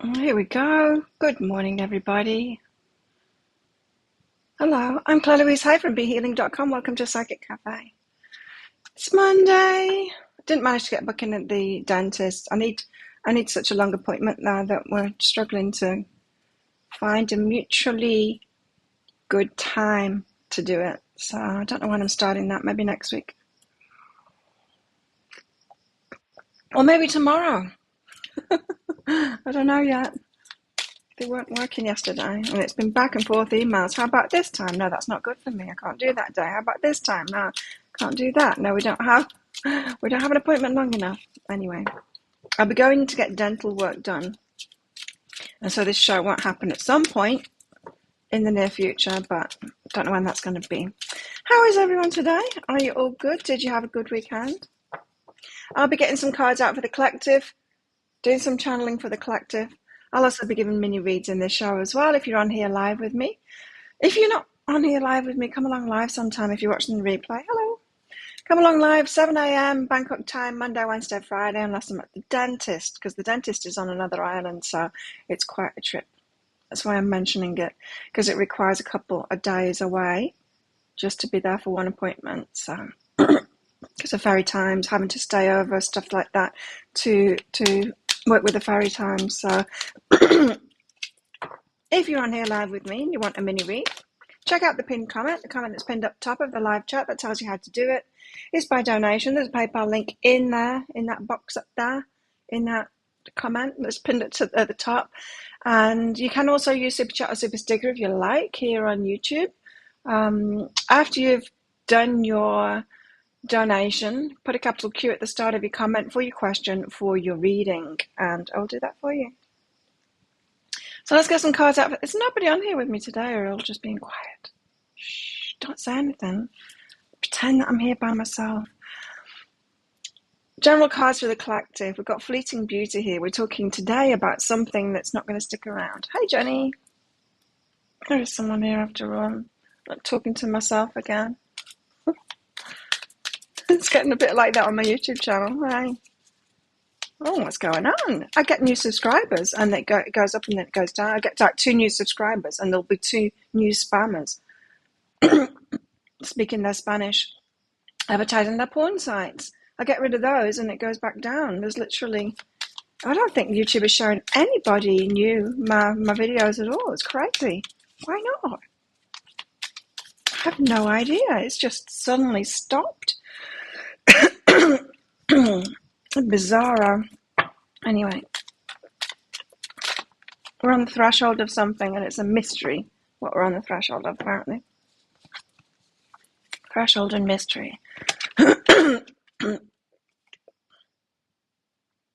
Here we go. Good morning, everybody. Hello, I'm Claire Louise Hay from BeHealing.com. Welcome to Psychic Cafe. It's Monday. Didn't manage to get a booking at the dentist. I need such a long appointment now that we're struggling to find a mutually good time to do it. So I don't know when I'm starting that. Maybe next week. Or maybe tomorrow. I don't know yet. They weren't working yesterday, and it's been back and forth emails. How about this time? No, that's not good for me. I can't do that day. How about this time? No, can't do that. No, we don't have an appointment long enough. Anyway, I'll be going to get dental work done, and so this show won't happen at some point in the near future, but I don't know when that's going to be. How is everyone today? Are you all good? Did you have a good weekend? I'll be getting some cards out for the collective, doing some channeling for the collective. I'll also be giving mini reads in this show as well if you're on here live with me. If you're not on here live with me, come along live sometime if you're watching the replay. Hello. Come along live, 7 a.m. Bangkok time, Monday, Wednesday, Friday, unless I'm at the dentist, because the dentist is on another island, so it's quite a trip. That's why I'm mentioning it, because it requires a couple of days away just to be there for one appointment. So, because of ferry times, having to stay over, stuff like that, to work with the ferry times. So if you're on here live with me and you want a mini read, check out the pinned comment, the comment that's pinned up top of the live chat that tells you how to do it. It's by donation. There's a PayPal link in there, in that box up there, in that comment that's pinned at the top. And you can also use Super Chat or Super Sticker if you like here on YouTube. After you've done your donation, put a capital Q at the start of your comment for your question for your reading, and I'll do that for you. So let's get some cards out. There's nobody on here with me today, or I'll just being quiet. Shh, don't say anything. Pretend that I'm here by myself. General cards for the collective. We've got Fleeting Beauty here. We're talking today about something that's not going to stick around. Hey, Jenny. There is someone here after all. I'm talking to myself again. It's getting a bit like that on my YouTube channel. Right? Oh, what's going on? I get new subscribers, and it goes up and then it goes down. I get like 2 new subscribers, and there'll be 2 new spammers speaking their Spanish, advertising their porn sites. I get rid of those, and it goes back down. There's literally, I don't think YouTube is showing anybody new my videos at all. It's crazy. Why not? I have no idea. It's just suddenly stopped. Bizarre. Anyway, we're on the threshold of something, and it's a mystery what we're on the threshold of, apparently. Threshold and mystery. It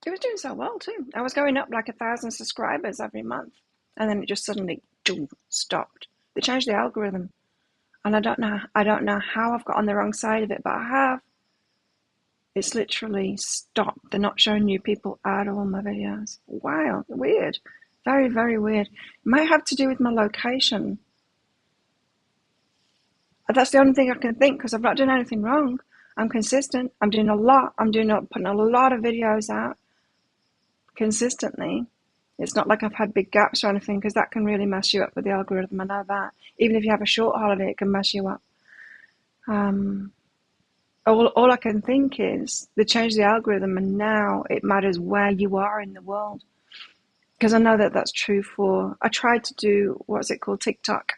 was doing so well too. I was going up like 1,000 subscribers every month, and then it just suddenly stopped. They changed the algorithm, and I don't know how I've got on the wrong side of it, but I have. It's literally stopped. They're not showing new people at all in my videos. Wow, weird. Very, very weird. It might have to do with my location. That's the only thing I can think, because I've not done anything wrong. I'm consistent. I'm doing a lot. putting a lot of videos out consistently. It's not like I've had big gaps or anything, because that can really mess you up with the algorithm. I know that. Even if you have a short holiday, it can mess you up. All I can think is they changed the algorithm, and now it matters where you are in the world. Because I know that that's true for, I tried to do, what's it called, TikTok.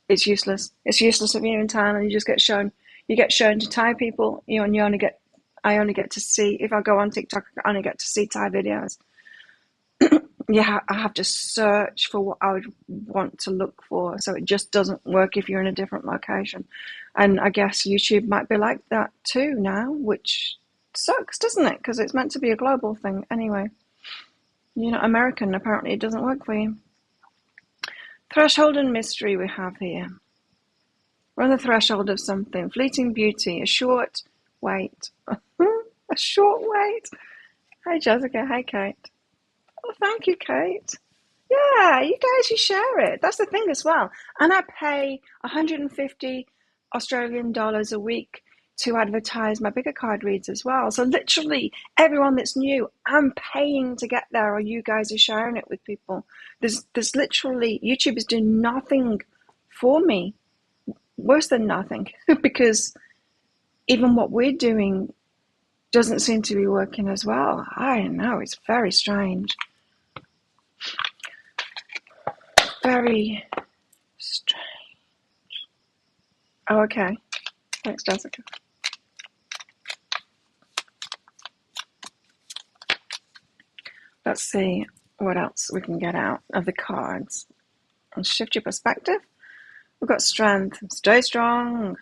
It's useless. It's useless if you're in town and you just get shown. You get shown to Thai people, and I only get to see, if I go on TikTok, I only get to see Thai videos. Yeah, I have to search for what I would want to look for, so it just doesn't work if you're in a different location. And I guess YouTube might be like that too now, which sucks, doesn't it? Because it's meant to be a global thing anyway. You're not American, apparently it doesn't work for you. Threshold and mystery we have here. We're on the threshold of something. Fleeting beauty, a short wait. A short wait. Hi Jessica, hi Kate. Oh, thank you, Kate. Yeah, you guys, you share it. That's the thing as well. And I pay 150 Australian dollars a week to advertise my bigger card reads as well. So literally everyone that's new, I'm paying to get there, or you guys are sharing it with people. There's literally, YouTube is doing nothing for me, worse than nothing, because even what we're doing doesn't seem to be working as well. I don't know, it's very strange. Very strange. Oh, okay. Thanks, Jessica. Let's see what else we can get out of the cards. And shift your perspective. We've got strength. Stay strong.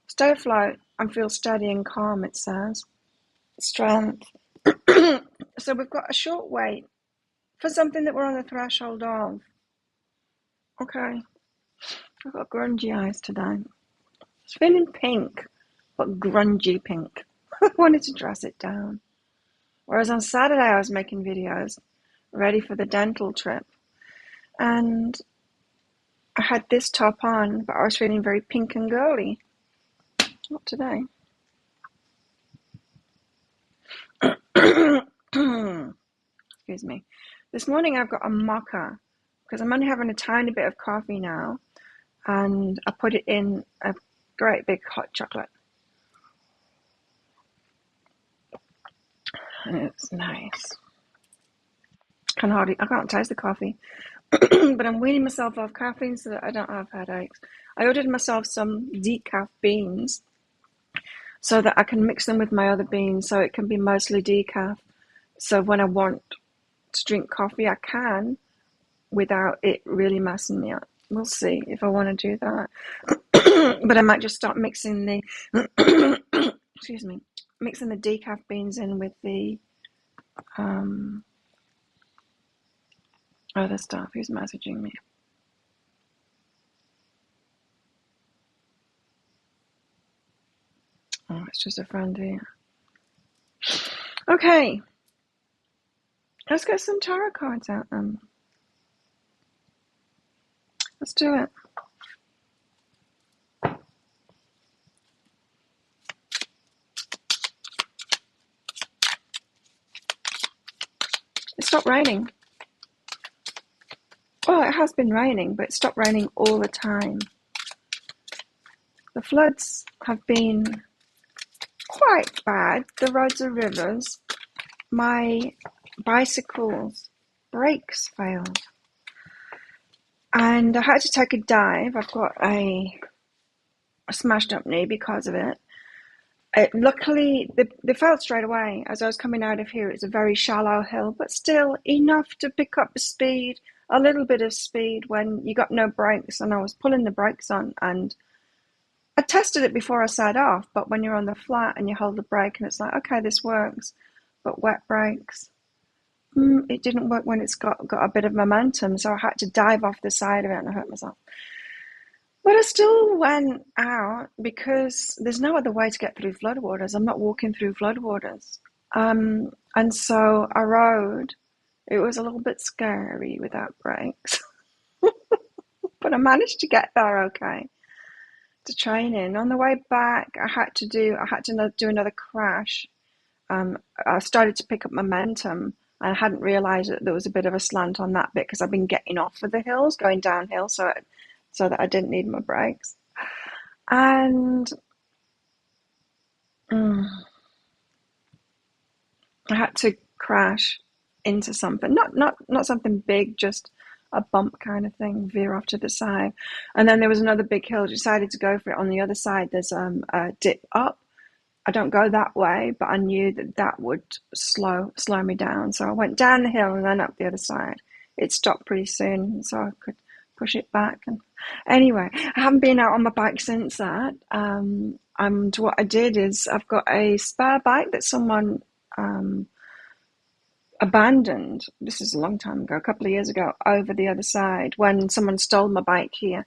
Stay afloat and feel steady and calm, it says. Strength. So we've got a short wait for something that we're on the threshold of. Okay. I've got grungy eyes today. It's feeling pink, but grungy pink. I wanted to dress it down. Whereas on Saturday I was making videos ready for the dental trip. And I had this top on, but I was feeling very pink and girly. Not today. Excuse me. This morning I've got a mocha because I'm only having a tiny bit of coffee now, and I put it in a great big hot chocolate. And it's nice. I can't taste the coffee. But I'm weaning myself off caffeine so that I don't have headaches. I ordered myself some decaf beans so that I can mix them with my other beans so it can be mostly decaf. So when I want to drink coffee, I can without it really messing me up. We'll see if I want to do that. But I might just start mixing the excuse me, mixing the decaf beans in with the other stuff. Who's messaging me? Oh, it's just a friend here. Okay. Let's get some tarot cards out then. Let's do it. It stopped raining. Well, it has been raining, but it stopped raining all the time. The floods have been quite bad. The roads are rivers. My bicycle's brakes failed. And I had to take a dive. I've got a smashed up knee because of it. Luckily, they failed straight away. As I was coming out of here, it's a very shallow hill, but still enough to pick up the speed, a little bit of speed when you got no brakes. And I was pulling the brakes on, and I tested it before I set off, but when you're on the flat and you hold the brake and it's like, okay, this works, but wet brakes, it didn't work when it's got a bit of momentum, so I had to dive off the side of it and I hurt myself. But I still went out because there's no other way to get through floodwaters. I'm not walking through floodwaters. And so I rode. It was a little bit scary without brakes. But I managed to get there okay. To training. On the way back, I had to do another crash. I started to pick up momentum. I hadn't realised that there was a bit of a slant on that bit because I've been getting off of the hills, going downhill, so that I didn't need my brakes. And I had to crash into something, not something big, just a bump kind of thing, veer off to the side. And then there was another big hill, decided to go for it. On the other side, there's a dip up. I don't go that way, but I knew that would slow me down. So I went down the hill and then up the other side. It stopped pretty soon, so I could push it back. And anyway, I haven't been out on my bike since that. And what I did is I've got a spare bike that someone abandoned. This is a long time ago, a couple of years ago, over the other side when someone stole my bike here.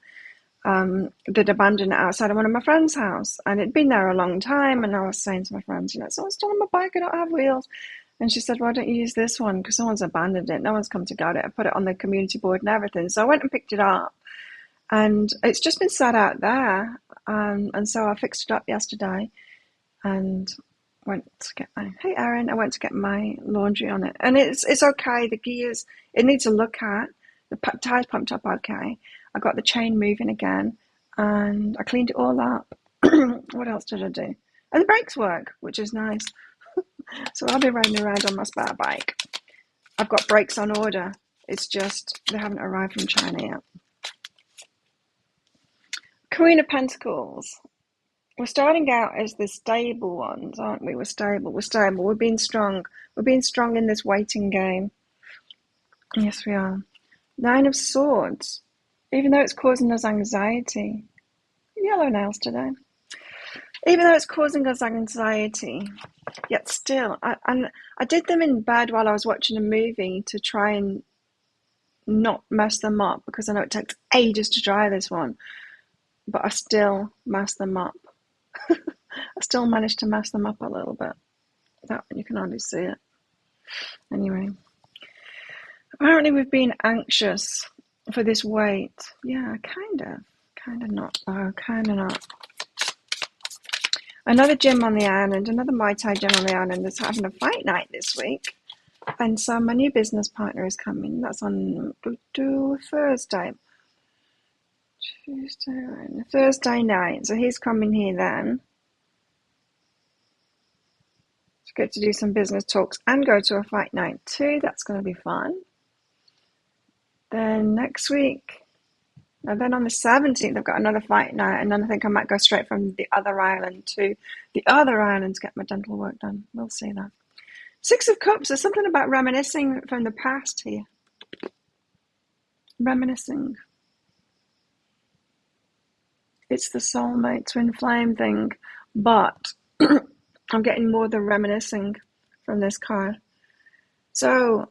They'd abandoned it outside of one of my friend's house, and it'd been there a long time. And I was saying to my friends, someone's stolen my bike, I don't have wheels. And she said, why don't you use this one? Because someone's abandoned it. No one's come to get it. I put it on the community board and everything. So I went and picked it up, and it's just been sat out there. And so I fixed it up yesterday and went to get my, hey Erin, I went to get my laundry on it. And it's okay. The gears, it needs a look at. The tires pumped up okay. I got the chain moving again and I cleaned it all up. What else did I do? And the brakes work, which is nice. So I'll be riding around on my spare bike. I've got brakes on order. It's just they haven't arrived from China yet. Queen of Pentacles. We're starting out as the stable ones, aren't we? We're stable. We're being strong. We're being strong in this waiting game. Yes, we are. Nine of Swords. Even though it's causing us anxiety. Yellow nails today. Even though it's causing us anxiety, yet still, I did them in bed while I was watching a movie to try and not mess them up, because I know it takes ages to dry this one, but I still mess them up. I still managed to mess them up a little bit. That one, you can hardly see it. Anyway, apparently we've been anxious for this wait. Yeah, kind of not. Oh, kind of not. Another gym on the island, another Muay Thai gym on the island is having a fight night this week. And so my new business partner is coming. That's on Thursday. Thursday night. So he's coming here then. To get to do some business talks and go to a fight night too. That's going to be fun. Then next week, and then on the 17th, I've got another fight night, and then I think I might go straight from the other island to the other island to get my dental work done. We'll see that. Six of Cups, there's something about reminiscing from the past here. Reminiscing. It's the soulmate twin flame thing, but I'm getting more than reminiscing from this card. So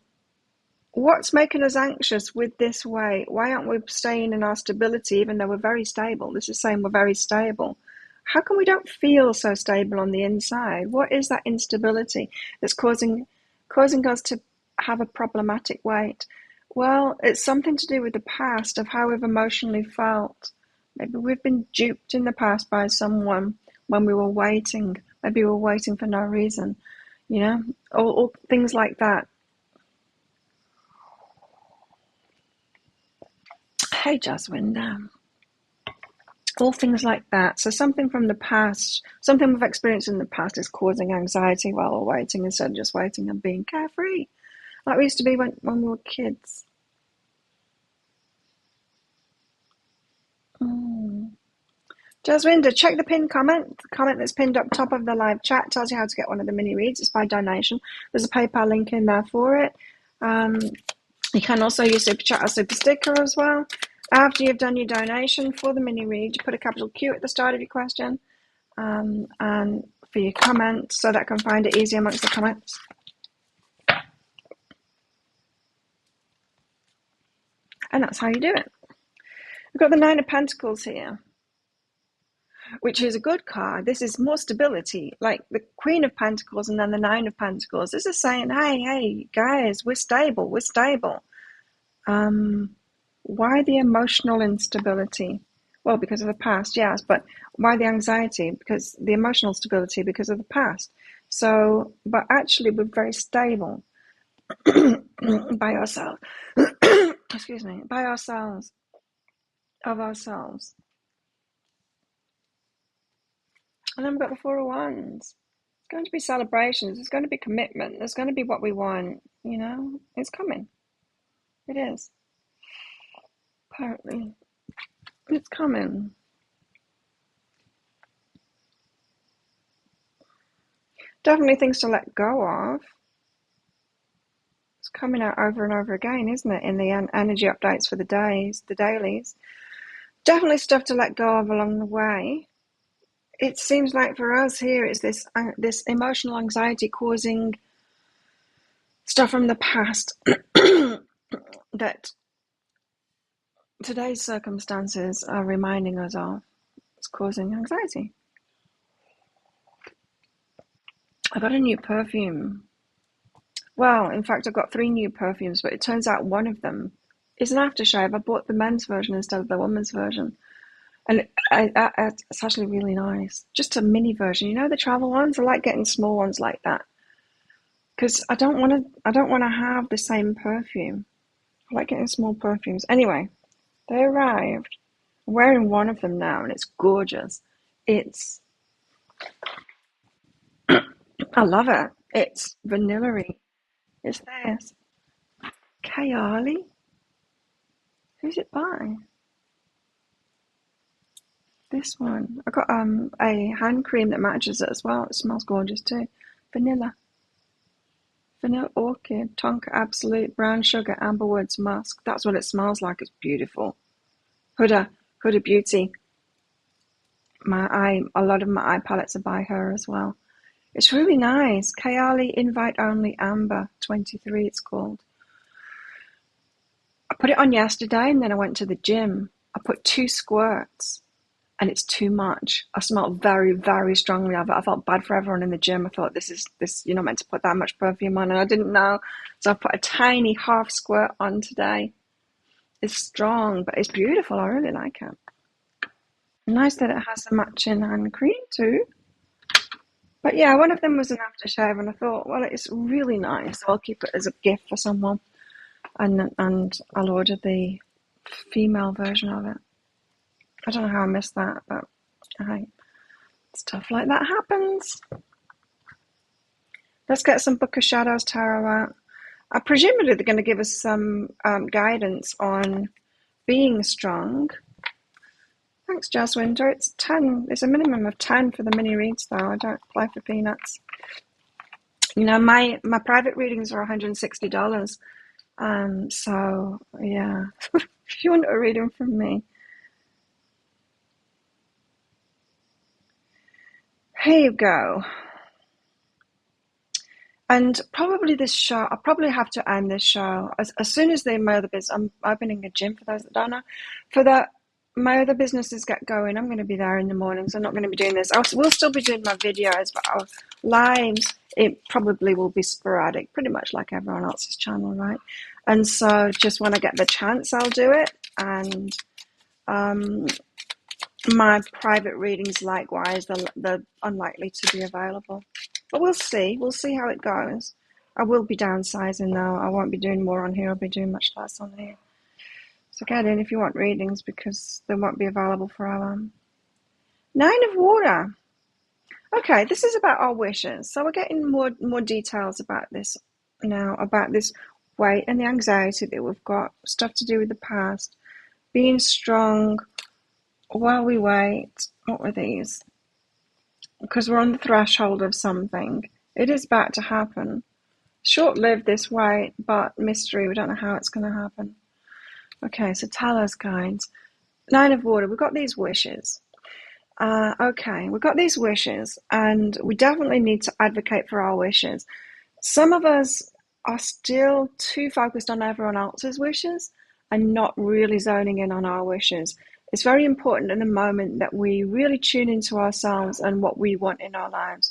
what's making us anxious with this way? Why aren't we staying in our stability even though we're very stable? This is saying we're very stable. How come we don't feel so stable on the inside? What is that instability that's causing us to have a problematic weight? Well, it's something to do with the past of how we've emotionally felt. Maybe we've been duped in the past by someone when we were waiting. Maybe we were waiting for no reason, or things like that. Hey, Jaswin, all things like that. So something from the past, something we've experienced in the past is causing anxiety while we're waiting instead of just waiting and being carefree. Like we used to be when we were kids. Jaswinda, check the pinned comment. The comment that's pinned up top of the live chat tells you how to get one of the mini reads. It's by donation. There's a PayPal link in there for it. You can also use Super Chat or Super Sticker as well. After you've done your donation for the mini read, you put a capital Q at the start of your question and for your comment so that I can find it easy amongst the comments. And that's how you do it. We've got the Nine of Pentacles here, which is a good card. This is more stability, like the Queen of Pentacles and then the Nine of Pentacles. This is saying, hey, guys, we're stable. Why the emotional instability? Well, because of the past, yes, but why the anxiety? Because the emotional stability, because of the past. So, but actually we're very stable by ourselves. Excuse me, by ourselves, of ourselves. And then we've got the Four of Wands. It's going to be celebrations. There's going to be commitment. There's going to be what we want. It's coming. It is. Apparently, it's coming. Definitely things to let go of. It's coming out over and over again, isn't it? In the energy updates for the dailies. Definitely stuff to let go of along the way. It seems like for us here, it's this emotional anxiety causing stuff from the past that today's circumstances are reminding us of. It's causing anxiety. I got a new perfume. Well, in fact, I've got 3 new perfumes, but it turns out one of them is an aftershave. I bought the men's version instead of the woman's version. And it's actually really nice. Just a mini version. You know the travel ones? I like getting small ones like that because I don't want to have the same perfume. I like getting small perfumes. Anyway, they arrived. I'm wearing one of them now, and it's gorgeous. It's I love it. It's vanilla-y. It's this Kayali. Who's it by? This one. I got a hand cream that matches it as well. It smells gorgeous too. Vanilla. Vanilla orchid, tonka absolute, brown sugar, amberwoods musk. That's what it smells like. It's beautiful. Huda Beauty. A lot of my eye palettes are by her as well. It's really nice. Kayali Invite Only Amber 23. It's called. I put it on yesterday, and then I went to the gym. I put 2 squirts, and it's too much. I smelled very, very strongly of it. I felt bad for everyone in the gym. I thought this. You're not meant to put that much perfume on, and I didn't know. So I put a tiny half squirt on today. It's strong, but it's beautiful. I really like it. Nice that it has a matching hand cream too. But yeah, one of them was an aftershave, and I thought, well, it's really nice. So I'll keep it as a gift for someone, and I'll order the female version of it. I don't know how I missed that, but stuff like that happens. Let's get some Book of Shadows tarot out. Presumably they're going to give us some guidance on being strong. Thanks, Jazz Winter. It's 10. It's a minimum of 10 for the mini reads, though. I don't play for peanuts. You know, my private readings are $160. So yeah, if you want a reading from me, here you go. And probably this show, I'll probably have to end this show as soon as the my other business. I'm opening a gym for those that don't know. For that, my other businesses get going, I'm going to be there in the mornings. I'm not going to be doing this. We'll still be doing my videos, but our lives, it probably will be sporadic, pretty much like everyone else's channel, right? And so just when I get the chance, I'll do it. And my private readings, likewise, they're unlikely to be available. But we'll see. We'll see how it goes. I will be downsizing though. I won't be doing more on here. I'll be doing much less on here. So get in if you want readings because they won't be available for a while. 9 of Water. Okay, this is about our wishes. So we're getting more details about this now, about this weight and the anxiety that we've got, stuff to do with the past, being strong while we wait. What were these? Because we're on the threshold of something. It is about to happen. Short-lived this wait, but mystery. We don't know how it's going to happen. Okay, so tell us, guides. 9 of Water. We've got these wishes. Okay, we've got these wishes, and we definitely need to advocate for our wishes. Some of us are still too focused on everyone else's wishes and not really zoning in on our wishes. It's very important in the moment that we really tune into ourselves and what we want in our lives,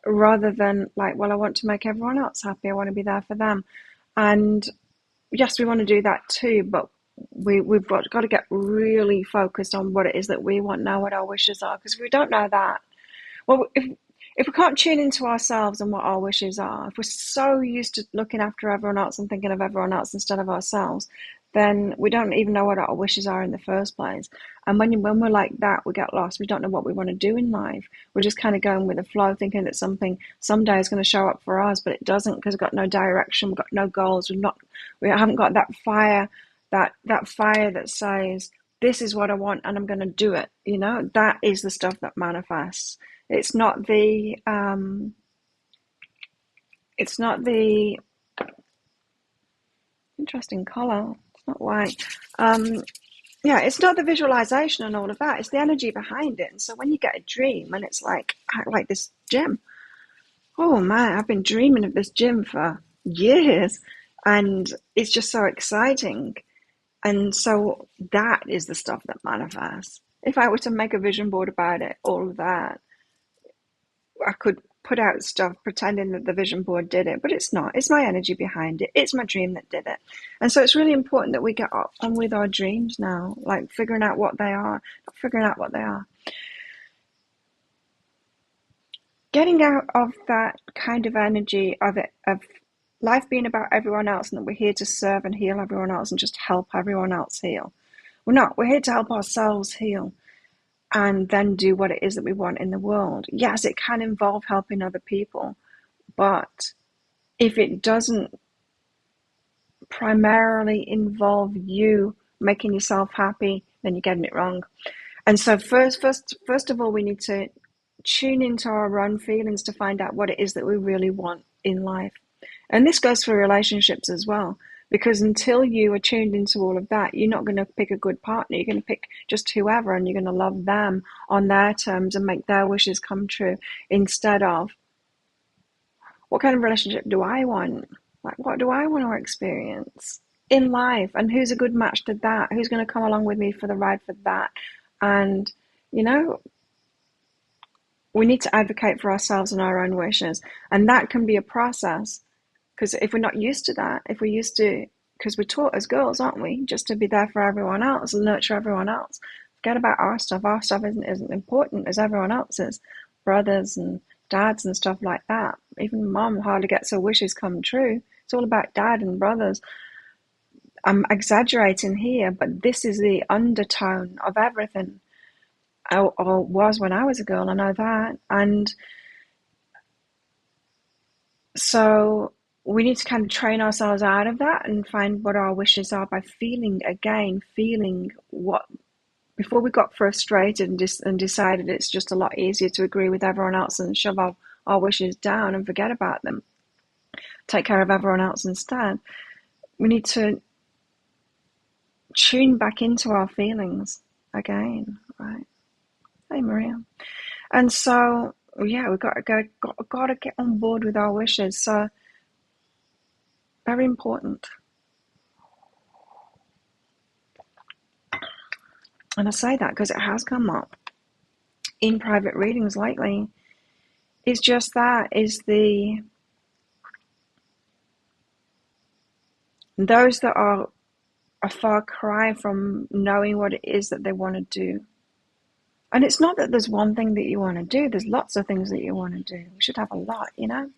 rather than like, well, I want to make everyone else happy. I want to be there for them. And yes, we want to do that too, but we've got to get really focused on what it is that we want now, what our wishes are, because if we don't know that, well, if we can't tune into ourselves and what our wishes are, if we're so used to looking after everyone else and thinking of everyone else instead of ourselves, then we don't even know what our wishes are in the first place. And when we're like that, we get lost. We don't know what we want to do in life. We're just kind of going with the flow, thinking that something someday is going to show up for us, but it doesn't, because we've got no direction, we've got no goals, we haven't got that fire, that fire that says, this is what I want and I'm going to do it. You know, that is the stuff that manifests. It's not the interesting color. It's not white. Yeah, it's not the visualization and all of that. It's the energy behind it. And so when you get a dream and it's like this gym, oh man, I've been dreaming of this gym for years, and it's just so exciting. And so that is the stuff that manifests. If I were to make a vision board about it, all of that, I could put out stuff pretending that the vision board did it, but it's not. It's my energy behind it. It's my dream that did it. And so it's really important that we get on with our dreams now, like figuring out what they are, not figuring out what they are. Getting out of that kind of energy of life being about everyone else and that we're here to serve and heal everyone else and just help everyone else heal. We're not. We're here to help ourselves heal and then do what it is that we want in the world. Yes, it can involve helping other people, but if it doesn't primarily involve you making yourself happy, then you're getting it wrong. And so first of all, we need to tune into our own feelings to find out what it is that we really want in life. And this goes for relationships as well, because until you are tuned into all of that, you're not going to pick a good partner. You're going to pick just whoever, and you're going to love them on their terms and make their wishes come true, instead of, what kind of relationship do I want? Like, what do I want to experience in life? And who's a good match to that? Who's going to come along with me for the ride for that? And, you know, we need to advocate for ourselves and our own wishes. And that can be a process, because if we're not used to that, if we're used to, because we're taught as girls, aren't we, just to be there for everyone else and nurture everyone else. Forget about our stuff. Our stuff isn't as important as everyone else's, brothers and dads and stuff like that. Even mom hardly gets her wishes come true. It's all about dad and brothers. I'm exaggerating here, but this is the undertone of everything. Or was when I was a girl, I know that. And so we need to kind of train ourselves out of that and find what our wishes are by feeling what, before we got frustrated and decided it's just a lot easier to agree with everyone else and shove our wishes down and forget about them, take care of everyone else instead. We need to tune back into our feelings again, right? Hey, Maria. And so, yeah, we've got to get on board with our wishes. So, very important. And I say that because it has come up in private readings lately. It's just that is those that are a far cry from knowing what it is that they want to do. And it's not that there's one thing that you want to do. There's lots of things that you want to do. We should have a lot, you know?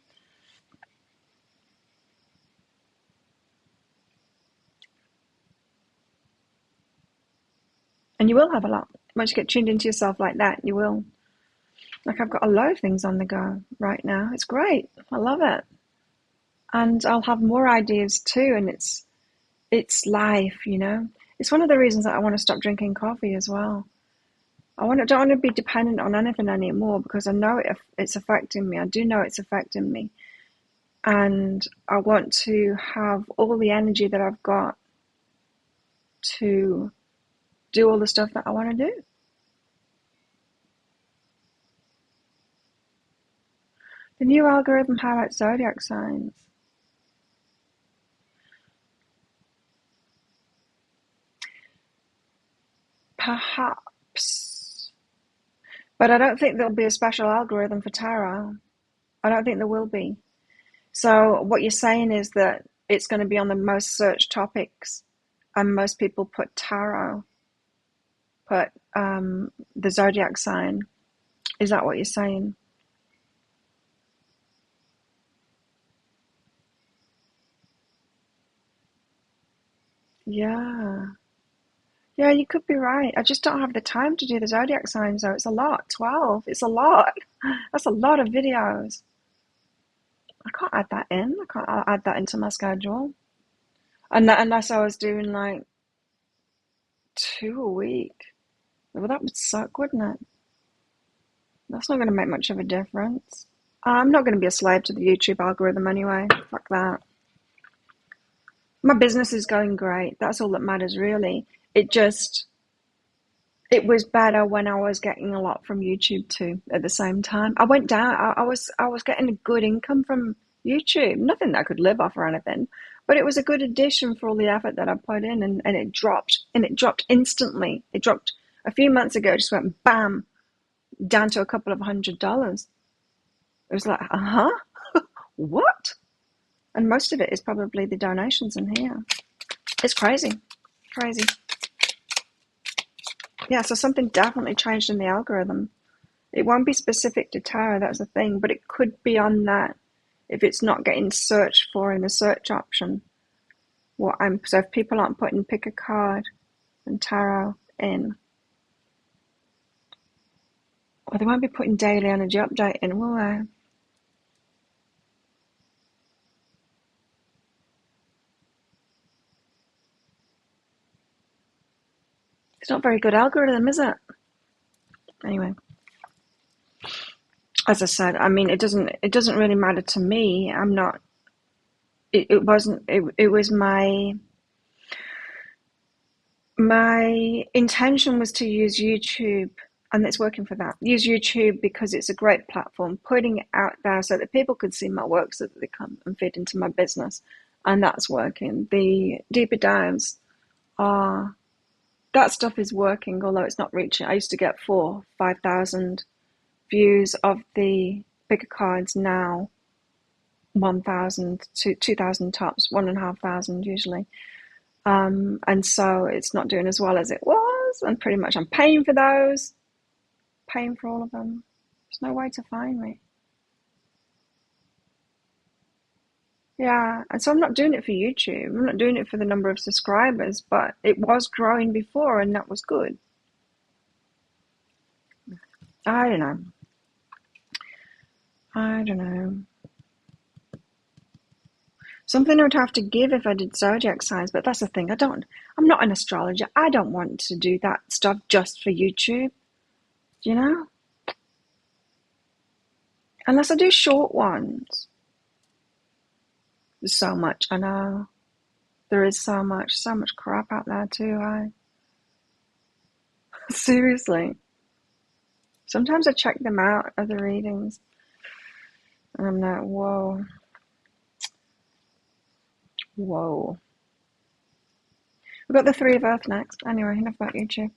And you will have a lot. Once you get tuned into yourself like that, you will. Like, I've got a lot of things on the go right now. It's great. I love it. And I'll have more ideas too. And it's life, you know? It's one of the reasons that I want to stop drinking coffee as well. Don't want to be dependent on anything anymore, because I know it's affecting me. I do know it's affecting me. And I want to have all the energy that I've got to do all the stuff that I want to do. The new algorithm highlights zodiac signs. Perhaps. But I don't think there'll be a special algorithm for tarot. I don't think there will be. So what you're saying is that it's going to be on the most searched topics, and most people put tarot, put the zodiac sign. Is that what you're saying? Yeah. Yeah, you could be right. I just don't have the time to do the zodiac signs, though. It's a lot. 12. It's a lot. That's a lot of videos. I can't add that in. I can't add that into my schedule. Unless I was doing like 2 a week. Well, that would suck, wouldn't it? That's not going to make much of a difference. I'm not going to be a slave to the YouTube algorithm anyway. Fuck that. My business is going great. That's all that matters, really. It was better when I was getting a lot from YouTube too at the same time. I went down. I was getting a good income from YouTube. Nothing that I could live off or anything, but it was a good addition for all the effort that I put in, and it dropped, and it dropped instantly. It dropped a few months ago. It just went bam down to a couple of $100. It was like, uh-huh, what? And most of it is probably the donations in here. It's crazy, crazy. Yeah, so something definitely changed in the algorithm. It won't be specific to tarot, that's the thing, but it could be on that if it's not getting searched for in the search option. So if people aren't putting pick a card and tarot in, or they won't be putting daily energy update in, will they? It's not a very good algorithm, is it? Anyway, as I said, I mean, it doesn't really matter to me. I'm not. It wasn't. It was my intention was to use YouTube, and it's working for that. Use YouTube because it's a great platform, putting it out there so that people could see my work, so that they come and fit into my business, and that's working. The deeper dives are. That stuff is working, although it's not reaching. I used to get 5,000 views of the bigger cards. Now 1,000 to 2,000 tops, 1,500 usually. And so it's not doing as well as it was, and pretty much I'm paying for those, paying for all of them. There's no way to find me. Yeah, and so I'm not doing it for YouTube. I'm not doing it for the number of subscribers, but it was growing before, and that was good. I don't know. I don't know. Something I would have to give if I did zodiac signs, but that's the thing. I'm not an astrologer. I don't want to do that stuff just for YouTube, you know? Unless I do short ones. There's so much, I know. There is so much crap out there too, seriously. Sometimes I check them out, other readings, and I'm like, whoa. Whoa. We've got the Three of Earth next. Anyway, enough about YouTube.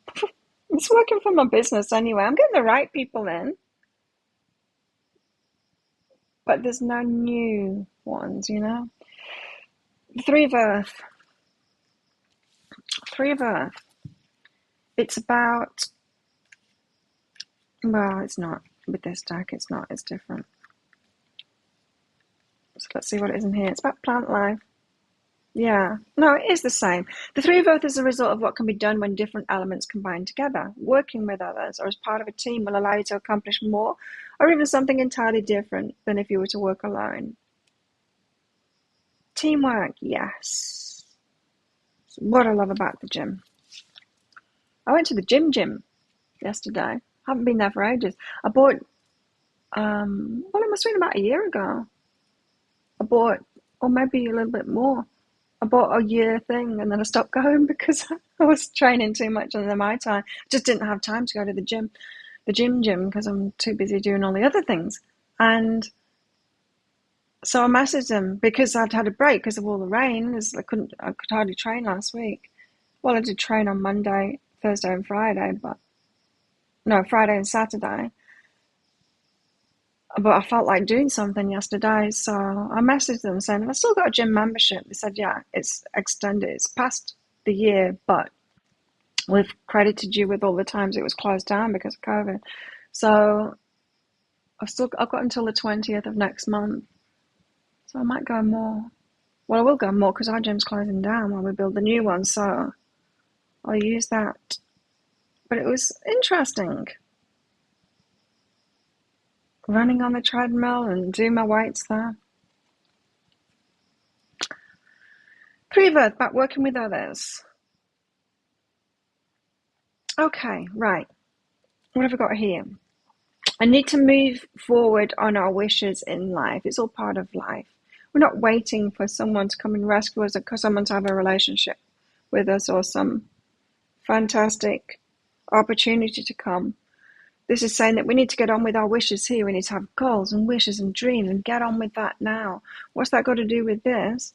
It's working for my business anyway. I'm getting the right people in, but there's no new ones, you know? The Three of Earth. Three of Earth. It's about, well, it's not. With this deck, it's not. It's different. So let's see what it is in here. It's about plant life. Yeah. No, it is the same. The Three of Earth is a result of what can be done when different elements combine together. Working with others or as part of a team will allow you to accomplish more, or even something entirely different than if you were to work alone. Teamwork, yes. What I love about the gym. I went to the gym yesterday. I haven't been there for ages. I bought, well, it must have been about a year ago. I bought, or maybe a little bit more. I bought a year thing and then I stopped going because I was training too much under my time. Just didn't have time to go to the gym, because I'm too busy doing all the other things. And so I messaged them because I'd had a break because of all the rain. I could hardly train last week. Well, I did train on Monday, Thursday and Friday, but no, Friday and Saturday. But I felt like doing something yesterday, so I messaged them saying, have I still got a gym membership? They said, yeah, it's extended. It's past the year, but we've credited you with all the times it was closed down because of COVID. So I've got until the 20th of next month. So I might go more. Well, I will go more because our gym's closing down while we build the new one, so I'll use that. But it was interesting. Running on the treadmill and doing my weights there. Three of Earth, about working with others. Okay, right. What have I got here? I need to move forward on our wishes in life. It's all part of life. We're not waiting for someone to come and rescue us or someone to have a relationship with us or some fantastic opportunity to come. This is saying that we need to get on with our wishes here. We need to have goals and wishes and dreams and get on with that now. What's that got to do with this?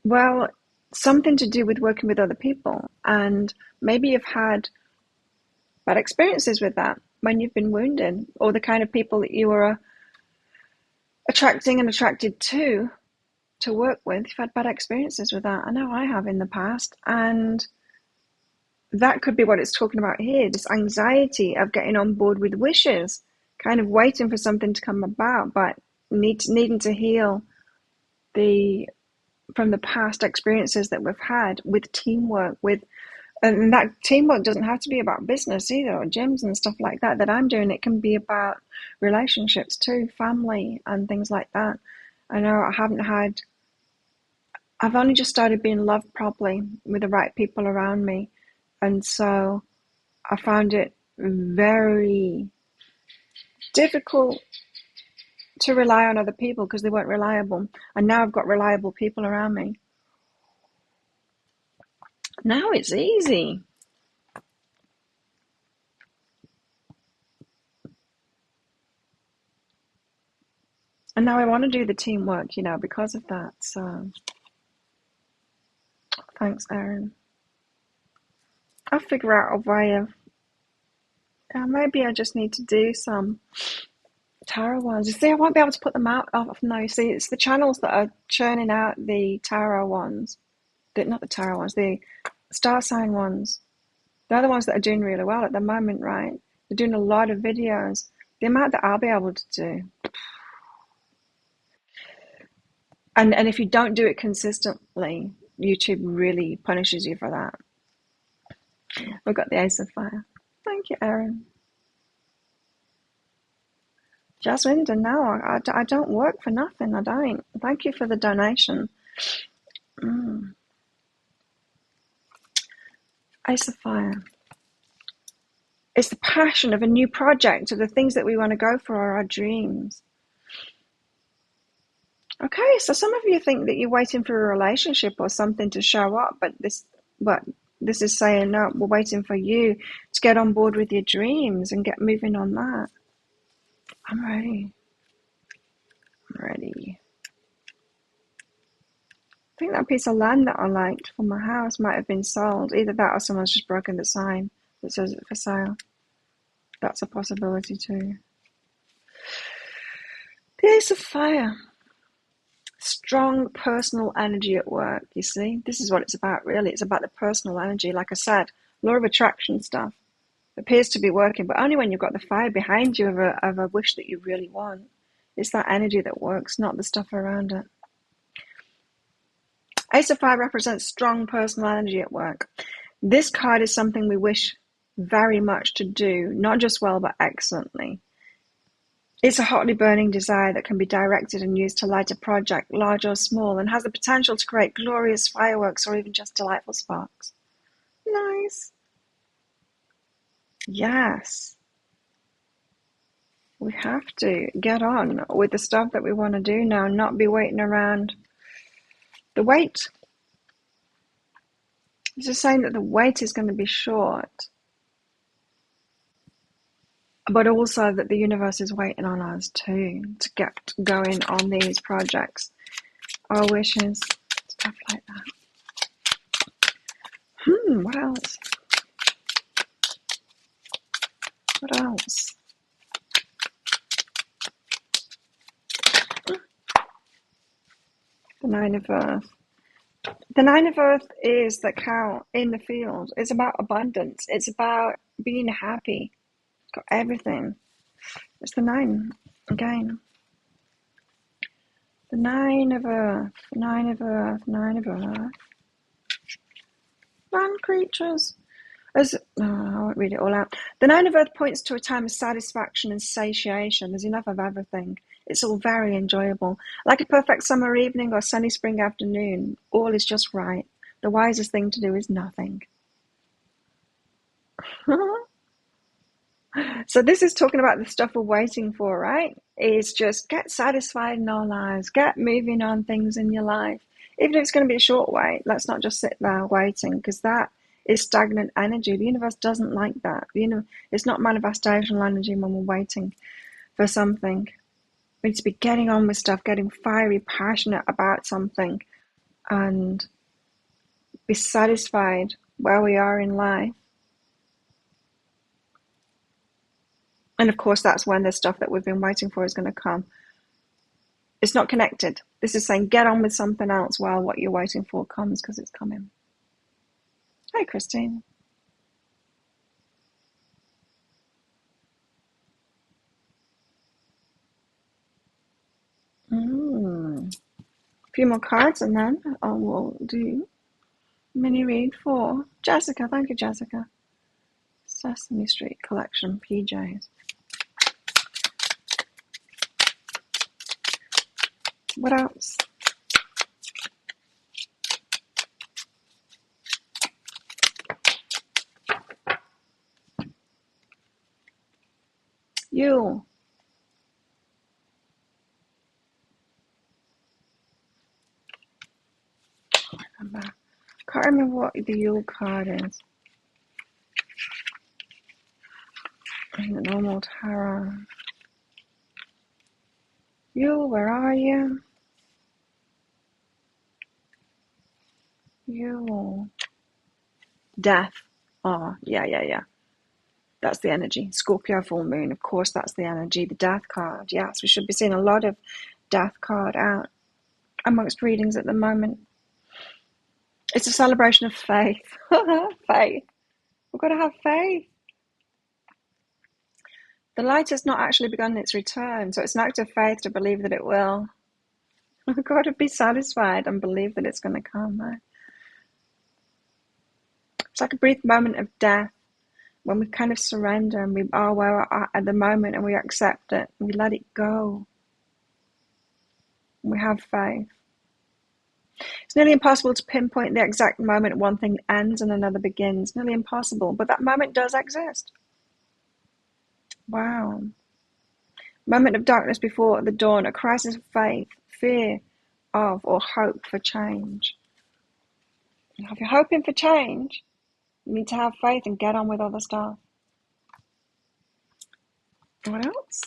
Well, something to do with working with other people. And maybe you've had bad experiences with that when you've been wounded, or the kind of people that you were attracting and attracted to work with. You've had bad experiences with that. I know I have in the past. And that could be what it's talking about here, this anxiety of getting on board with wishes, kind of waiting for something to come about, but needing to heal from the past experiences that we've had with teamwork, and that teamwork doesn't have to be about business either, or gyms and stuff like that I'm doing. It can be about relationships too, family and things like that. I know I've only just started being loved properly with the right people around me. And so I found it very difficult to rely on other people because they weren't reliable. And now I've got reliable people around me. Now it's easy. And now I want to do the teamwork, because of that. So thanks, Erin. I'll figure out a way of, maybe I just need to do some tarot ones. You see, I won't be able to put them out. Oh, no, you see, it's the channels that are churning out the tarot ones. Not the tarot ones, the star sign ones. They're the ones that are doing really well at the moment, right? They're doing a lot of videos. The amount that I'll be able to do. And if you don't do it consistently, YouTube really punishes you for that. We've got the Ace of Fire. Thank you, Erin. Jasmine, Danielle, I don't work for nothing. I don't. Thank you for the donation. Ace of Fire. It's the passion of a new project, of the things that we want to go for, or our dreams. Okay, so some of you think that you're waiting for a relationship or something to show up, but this is saying, no, we're waiting for you to get on board with your dreams and get moving on that. I'm ready. I think that piece of land that I liked for my house might have been sold. Either that or someone's just broken the sign that says it's for sale. That's a possibility too. The Ace of Fire. Strong personal energy at work, you see? This is what it's about, really. It's about the personal energy. Like I said, law of attraction stuff appears to be working, but only when you've got the fire behind you of a wish that you really want. It's that energy that works, not the stuff around it. Ace of Fire represents strong personal energy at work. This card is something we wish very much to do, not just well, but excellently. It's a hotly burning desire that can be directed and used to light a project, large or small, and has the potential to create glorious fireworks or even just delightful sparks. Nice. Yes. We have to get on with the stuff that we want to do now, not be waiting around. The wait. It's just saying that the wait is going to be short, but also that the universe is waiting on us too to get going on these projects, our wishes, stuff like that. What else? What else? The Nine of Earth. The Nine of Earth is the cow in the field. It's about abundance. It's about being happy. It's got everything. It's the nine again. The Nine of Earth. Nine of Earth. Nine of Earth. Land creatures. I won't read it all out. The Nine of Earth points to a time of satisfaction and satiation. There's enough of everything. It's all very enjoyable. Like a perfect summer evening or sunny spring afternoon, all is just right. The wisest thing to do is nothing. So this is talking about the stuff we're waiting for, right? Is just get satisfied in our lives. Get moving on things in your life. Even if it's going to be a short wait, let's not just sit there waiting, because that is stagnant energy. The universe doesn't like that. It's not manifestational energy when we're waiting for something. We need to be getting on with stuff, getting fiery, passionate about something, and be satisfied where we are in life. And of course, that's when the stuff that we've been waiting for is going to come. It's not connected. This is saying get on with something else while what you're waiting for comes, because it's coming. Hi, Christine. A few more cards and then I will do mini read for Jessica. Thank you, Jessica. Sesame Street Collection PJs. What else? You. Can't remember what the Yule card is. In the normal tarot. Yule, where are you? Yule. Death. Oh, yeah. That's the energy. Scorpio full moon. Of course, that's the energy. The death card. Yes, we should be seeing a lot of death card out amongst readings at the moment. It's a celebration of faith. Faith. We've got to have faith. The light has not actually begun its return, so it's an act of faith to believe that it will. We've got to be satisfied and believe that it's going to come. Right? It's like a brief moment of death when we kind of surrender and we are where we're at the moment and we accept it and we let it go. And we have faith. It's nearly impossible to pinpoint the exact moment one thing ends and another begins. Nearly impossible, but that moment does exist. Wow. Moment of darkness before the dawn, a crisis of faith, fear of or hope for change. If you're hoping for change, you need to have faith and get on with other stuff. What else?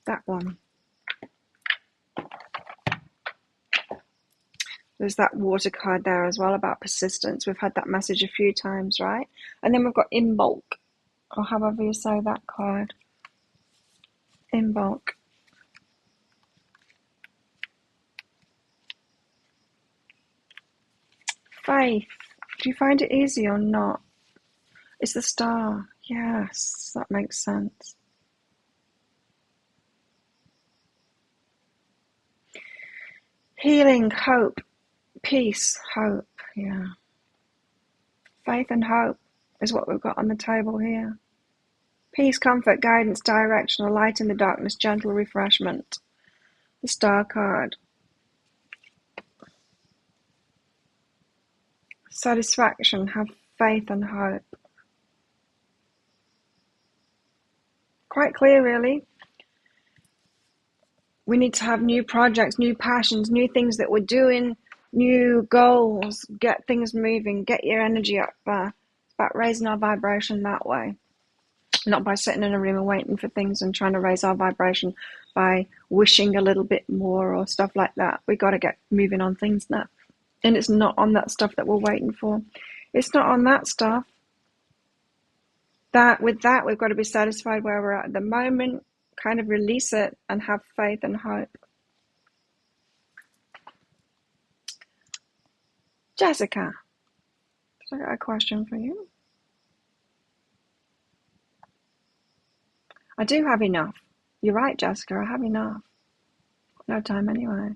That one. There's that water card there as well about persistence. We've had that message a few times, right? And then we've got in bulk, or however you say that card. In bulk. Faith. Do you find it easy or not? It's the star. Yes, that makes sense. Healing, hope, peace, hope. Yeah. Faith and hope is what we've got on the table here. Peace, comfort, guidance, direction, a light in the darkness, gentle refreshment. The star card. Satisfaction, have faith and hope. Quite clear, really. We need to have new projects, new passions, new things that we're doing, new goals, get things moving, get your energy up there. It's about raising our vibration that way. Not by sitting in a room and waiting for things and trying to raise our vibration by wishing a little bit more or stuff like that. We got to get moving on things now. And it's not on that stuff that we're waiting for. It's not on that stuff. With that, we've got to be satisfied where we're at the moment, kind of release it and have faith and hope. Jessica, I got a question for you. I do have enough. You're right, Jessica, I have enough. No time anyway.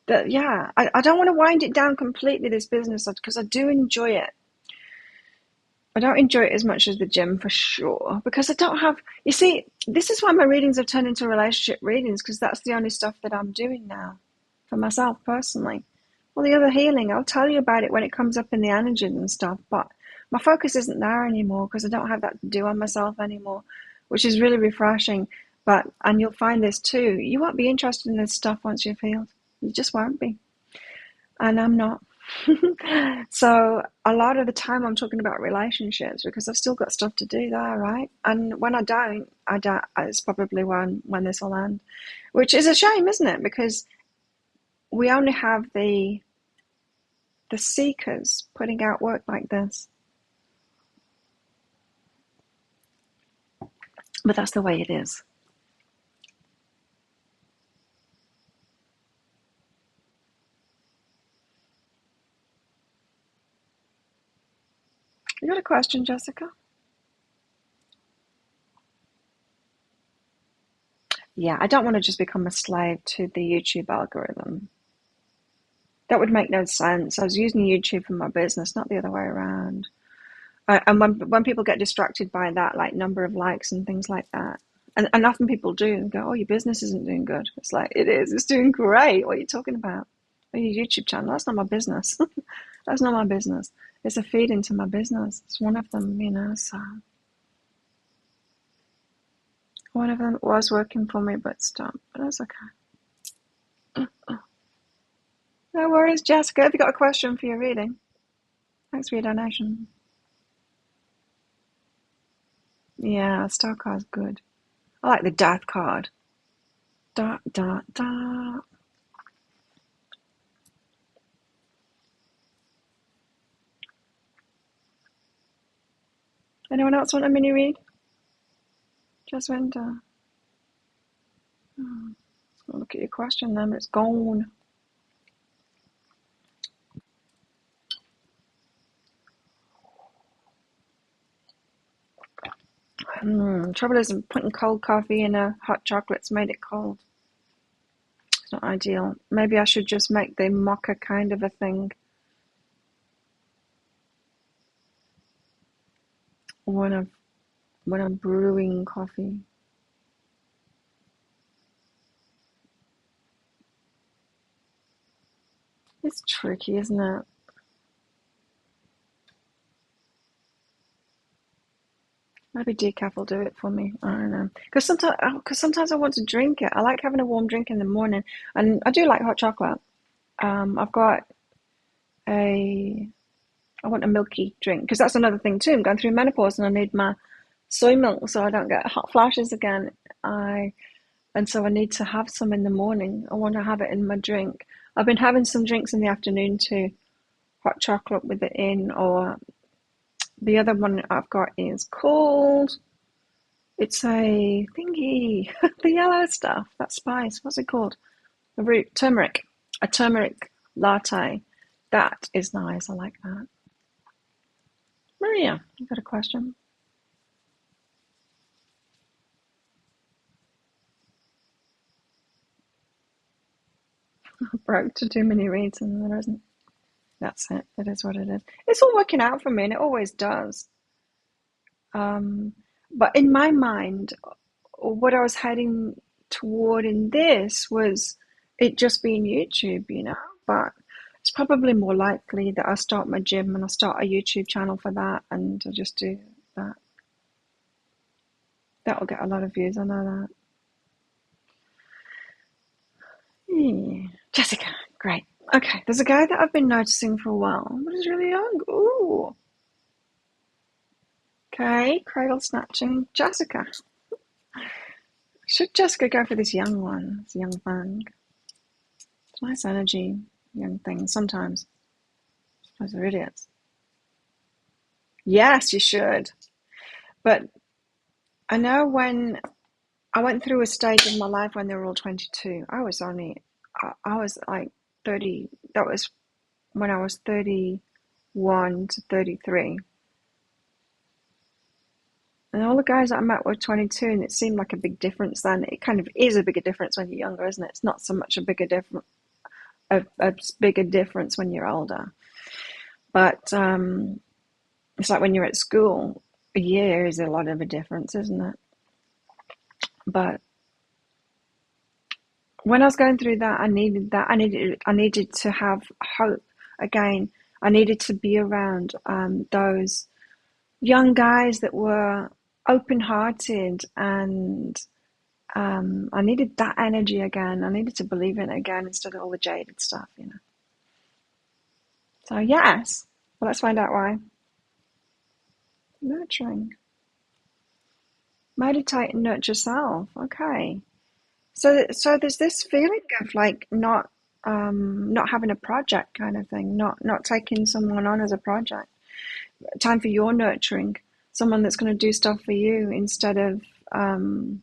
I don't want to wind it down completely, this business, because I do enjoy it. I don't enjoy it as much as the gym for sure, because I don't have, you see, this is why my readings have turned into relationship readings, because that's the only stuff that I'm doing now for myself personally. Well, the other healing, I'll tell you about it when it comes up in the energies and stuff, but my focus isn't there anymore because I don't have that to do on myself anymore, which is really refreshing. And you'll find this too, you won't be interested in this stuff once you've healed. You just won't be. And I'm not. So a lot of the time I'm talking about relationships because I've still got stuff to do there, right? And when I don't, it's probably when this will end, which is a shame, isn't it? Because we only have the seekers putting out work like this. But that's the way it is. You got a question, Jessica? Yeah, I don't want to just become a slave to the YouTube algorithm. That would make no sense. I was using YouTube for my business, not the other way around. And when people get distracted by that, like number of likes and things like that, and often people do go, "Oh, your business isn't doing good." It's like, it is. It's doing great. What are you talking about? Oh, your YouTube channel. That's not my business. That's not my business. It's a feed into my business. It's one of them, so one of them was working for me, but stopped. But that's okay. No worries, Jessica. Have you got a question for your reading? Thanks for your donation. Yeah, Star card's good. I like the Death card. Dot, dot, dot. Anyone else want a mini read? Just went, look at your question then, but it's gone. Trouble is, putting cold coffee in a hot chocolate's made it cold. It's not ideal. Maybe I should just make the mocha kind of a thing when I'm brewing coffee. It's tricky, isn't it? Maybe decaf will do it for me. I don't know. Because sometimes I want to drink it. I like having a warm drink in the morning, and I do like hot chocolate. I've got I want a milky drink because that's another thing too. I'm going through menopause and I need my soy milk so I don't get hot flashes again. And so I need to have some in the morning. I want to have it in my drink. I've been having some drinks in the afternoon too, hot chocolate with it in, or the other one I've got is called, it's a thingy, the yellow stuff, that spice, what's it called? The root, turmeric, a turmeric latte. That is nice, I like that. Maria, you got a question? Broke to too many reads and there isn't. That's it. It is what it is. It's all working out for me and it always does. But in my mind, what I was heading toward in this was it just being YouTube. But it's probably more likely that I start my gym and I start a YouTube channel for that and I just do that. That'll get a lot of views, I know that. Yeah. Jessica, great. Okay, there's a guy that I've been noticing for a while, but he's really young. Ooh. Okay, cradle snatching Jessica. Should Jessica go for this young one, this young thing? It's nice energy, young thing, sometimes. Sometimes they're idiots. Yes, you should. But I know when I went through a stage in my life when they were all 22, I was like 30, that was when I was 31 to 33. And all the guys that I met were 22, and it seemed like a big difference then. It kind of is a bigger difference when you're younger, isn't it? It's not so much a bigger difference when you're older. But it's like when you're at school, a year is a lot of a difference, isn't it? But when I was going through that, I needed that. I needed to have hope again. I needed to be around those young guys that were open-hearted, and I needed that energy again. I needed to believe in it again instead of all the jaded stuff. So yes, well, let's find out why. Nurturing. Meditate and nurture self. Okay. So there's this feeling of like not having a project kind of thing, not taking someone on as a project. Time for your nurturing, someone that's going to do stuff for you instead of the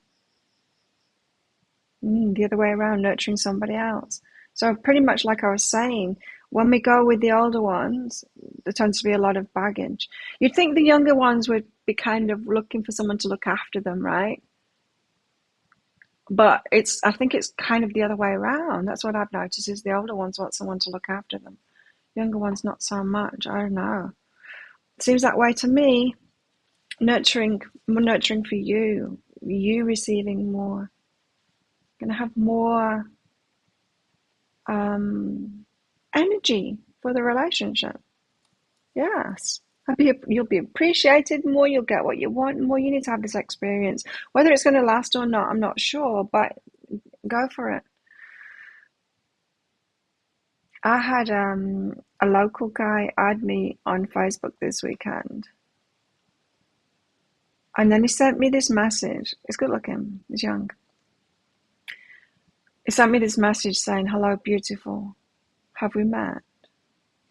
other way around, nurturing somebody else. So pretty much like I was saying, when we go with the older ones, there tends to be a lot of baggage. You'd think the younger ones would be kind of looking for someone to look after them, right? But I think it's kind of the other way around. That's what I've noticed is the older ones want someone to look after them. Younger ones, not so much. I don't know. It seems that way to me. Nurturing for you receiving more. Gonna have more energy for the relationship. Yes. You'll be appreciated more, you'll get what you want more. You need to have this experience. Whether it's going to last or not, I'm not sure, but go for it. I had a local guy add me on Facebook this weekend. And then he sent me this message. He's good looking, he's young. He sent me this message saying, "Hello, beautiful. Have we met?"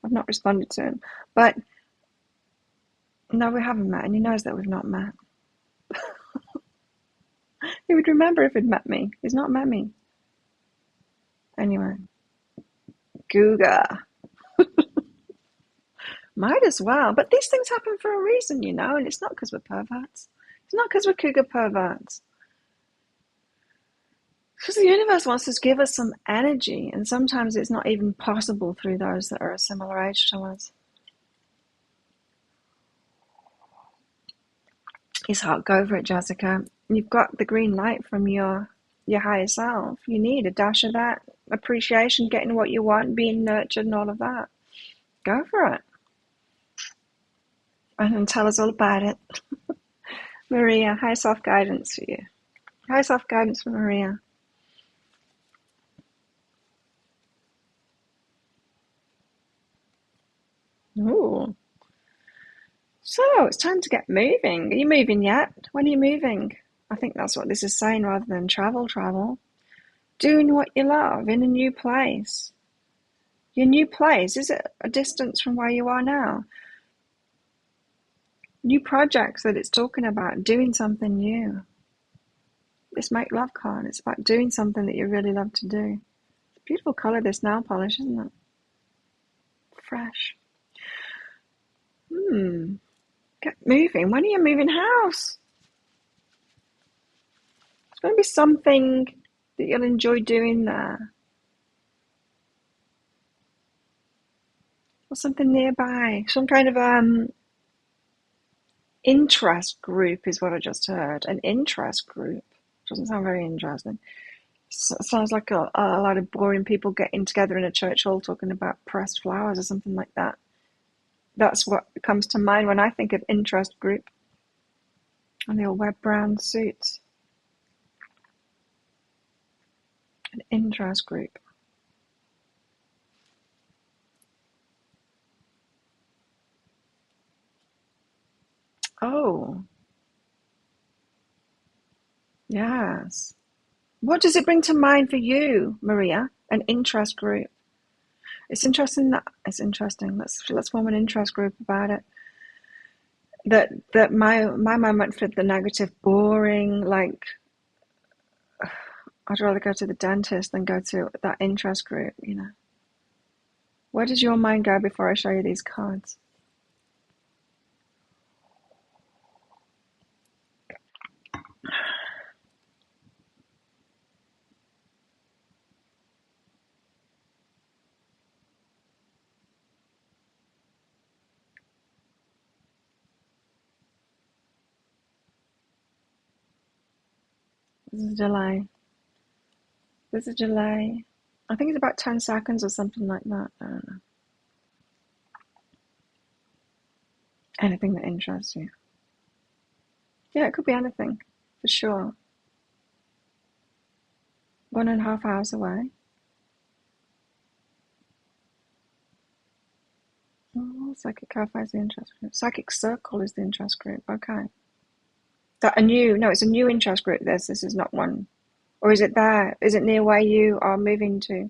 I've not responded to him. But no, we haven't met, and he knows that we've not met. He would remember if he'd met me. He's not met me. Anyway, Googa. Might as well. But these things happen for a reason, and it's not because we're perverts. It's not because we're cougar perverts. Because the universe wants to give us some energy, and sometimes it's not even possible through those that are a similar age to us. It's hot. Go for it, Jessica. You've got the green light from your higher self. You need a dash of that appreciation, getting what you want, being nurtured, and all of that. Go for it. And tell us all about it. Maria, high self guidance for you. High self guidance for Maria. Ooh. So it's time to get moving. Are you moving yet? When are you moving? I think that's what this is saying rather than travel. Doing what you love in a new place. Your new place, is it a distance from where you are now? New projects that it's talking about, doing something new. This Make Love card, it's about doing something that you really love to do. It's a beautiful colour, this nail polish, isn't it? Fresh. Get moving. When are you moving house? It's going to be something that you'll enjoy doing there. Or something nearby. Some kind of interest group is what I just heard. An interest group. Doesn't sound very interesting. Sounds like a lot of boring people getting together in a church hall talking about pressed flowers or something like that. That's what comes to mind when I think of interest group. And they all wear brown suits. An interest group. Oh. Yes. What does it bring to mind for you, Maria? An interest group. It's interesting. Let's form an interest group about it. That my mind went for the negative, boring. Like I'd rather go to the dentist than go to that interest group. Where does your mind go before I show you these cards? There's a delay. I think it's about 10 seconds or something like that. I don't know. Anything that interests you. Yeah, it could be anything, for sure. 1.5 hours away. Oh, Psychic Cafe is the interest group. Psychic Circle is the interest group. Okay. It's a new interest group. This is not one. Or is it there? Is it near where you are moving to?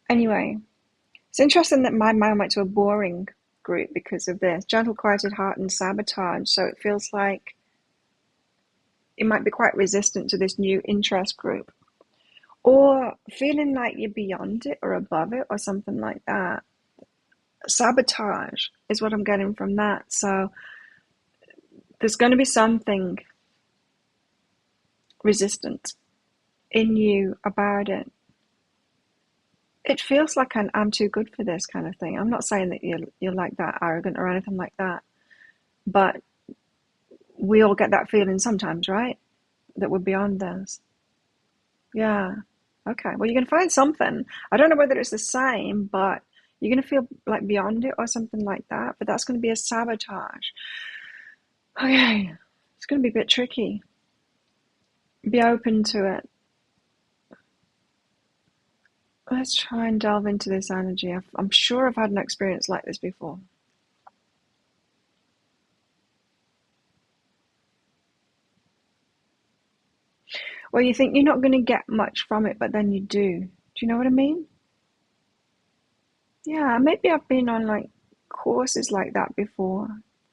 Anyway, it's interesting that my mind went to a boring group because of this. Gentle, quieted heart and sabotage. So it feels like you might be quite resistant to this new interest group, or feeling like you're beyond it or above it or something like that. Sabotage is what I'm getting from that. So there's going to be something resistant in you about it. It feels like I'm too good for this kind of thing. I'm not saying that you're like that, arrogant or anything like that, but we all get that feeling sometimes, right? That we're beyond this. Yeah. Okay. Well, you're going to find something. I don't know whether it's the same, but you're going to feel like beyond it or something like that. But that's going to be a sabotage. Okay. It's going to be a bit tricky. Be open to it. Let's try and delve into this energy. I'm sure I've had an experience like this before. Well, you think you're not going to get much from it, but then you do. Do you know what I mean? Yeah, maybe I've been on like courses like that before.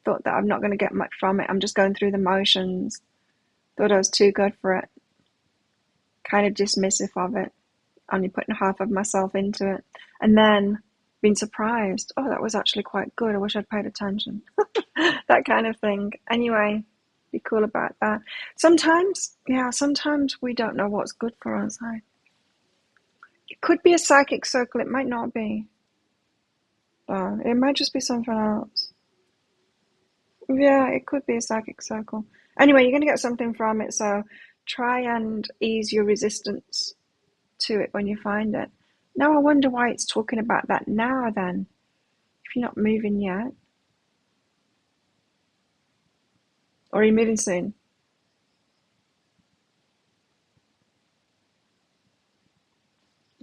Thought that I'm not going to get much from it. I'm just going through the motions. Thought I was too good for it. Kind of dismissive of it. Only putting half of myself into it. And then being surprised. Oh, that was actually quite good. I wish I'd paid attention. That kind of thing. Anyway, be cool about that. Sometimes we don't know what's good for us. It could be a psychic circle. It might not be. It might just be something else. Yeah, it could be a psychic circle. Anyway, you're going to get something from it, so try and ease your resistance to it when you find it. Now I wonder why it's talking about that now then, if you're not moving yet. Or are you moving soon?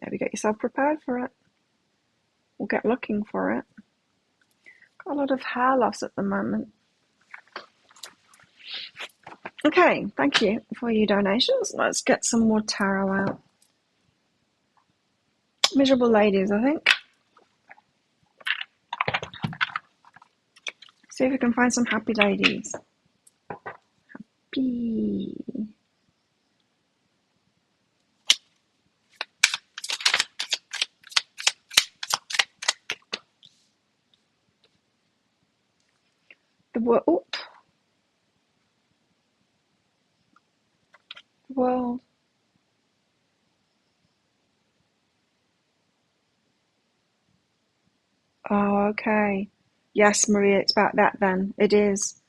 Maybe get yourself prepared for it. Or get looking for it. Got a lot of hair loss at the moment. Okay, thank you for your donations. Let's get some more tarot out. Miserable ladies, I think. See if we can find some happy ladies. Happy. The world. Oh. The world. Oh, okay. Yes, Maria, it's about that then. It is.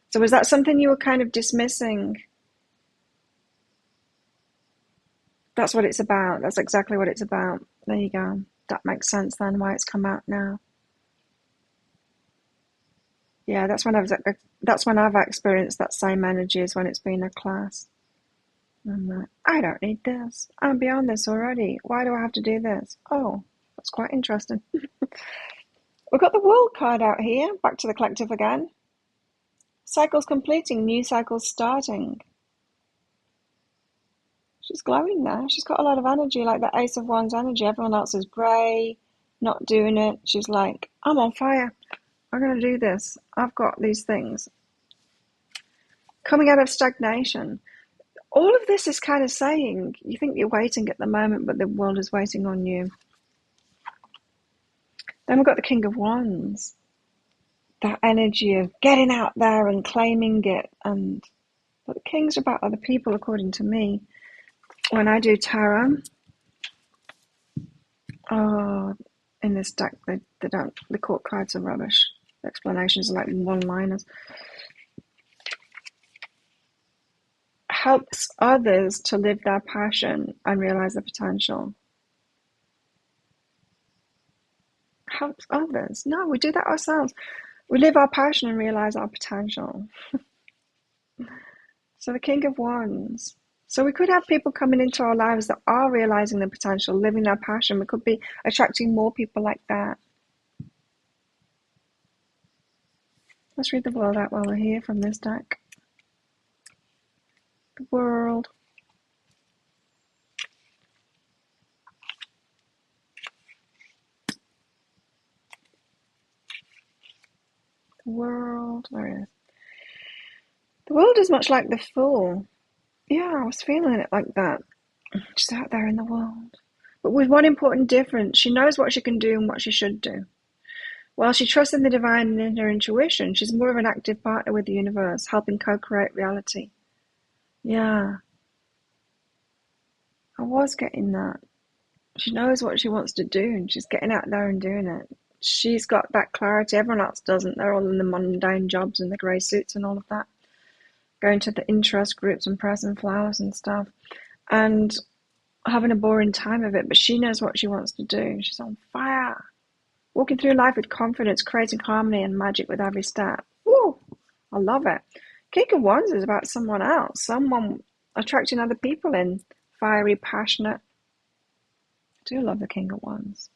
So was that something you were kind of dismissing? That's what it's about. That's exactly what it's about. There you go. That makes sense then, why it's come out now. Yeah, that's when I've experienced that same energy as when it's been a class. I'm like, I don't need this. I'm beyond this already. Why do I have to do this? Oh, that's quite interesting. We've got the World card out here. Back to the collective again. Cycles completing, new cycles starting. She's glowing there. She's got a lot of energy, like the Ace of Wands energy. Everyone else is grey, not doing it. She's like, I'm on fire. I'm going to do this. I've got these things. Coming out of stagnation. All of this is kind of saying, you think you're waiting at the moment, but the world is waiting on you. Then we've got the King of Wands. That energy of getting out there and claiming it. But the Kings are about other people, according to me. When I do tarot, in this deck, the court cards are rubbish. The explanations are like one-liners. Helps others to live their passion and realize their potential. Helps others? No, we do that ourselves. We live our passion and realize our potential. So the King of Wands. So we could have people coming into our lives that are realizing their potential, living their passion. We could be attracting more people like that. Let's read the world out while we're here from this deck. The world. The world. There it is. The world is much like the fool. Yeah, I was feeling it like that. She's out there in the world. But with one important difference, she knows what she can do and what she should do. While she trusts in the divine and in her intuition, she's more of an active partner with the universe, helping co-create reality. Yeah, I was getting that. She knows what she wants to do and she's getting out there and doing it. She's got that clarity. Everyone else doesn't. They're all in the mundane jobs and the grey suits and all of that. Going to the interest groups and pressing flowers and stuff. And having a boring time of it. But she knows what she wants to do. She's on fire. Walking through life with confidence, creating harmony and magic with every step. Woo! I love it. King of Wands is about someone else. Someone attracting other people in. Fiery, passionate. I do love the King of Wands.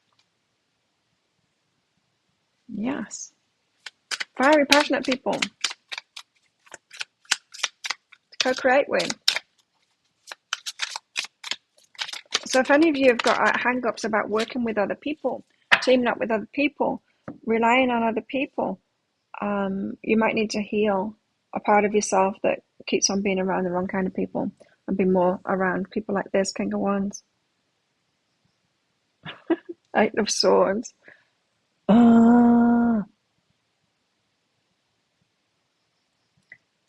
Yes. Fiery, passionate people to co-create with. So if any of you have got hang-ups about working with other people, teaming up with other people, relying on other people, you might need to heal a part of yourself that keeps on being around the wrong kind of people and be more around people like this, King of Wands. Eight of Swords.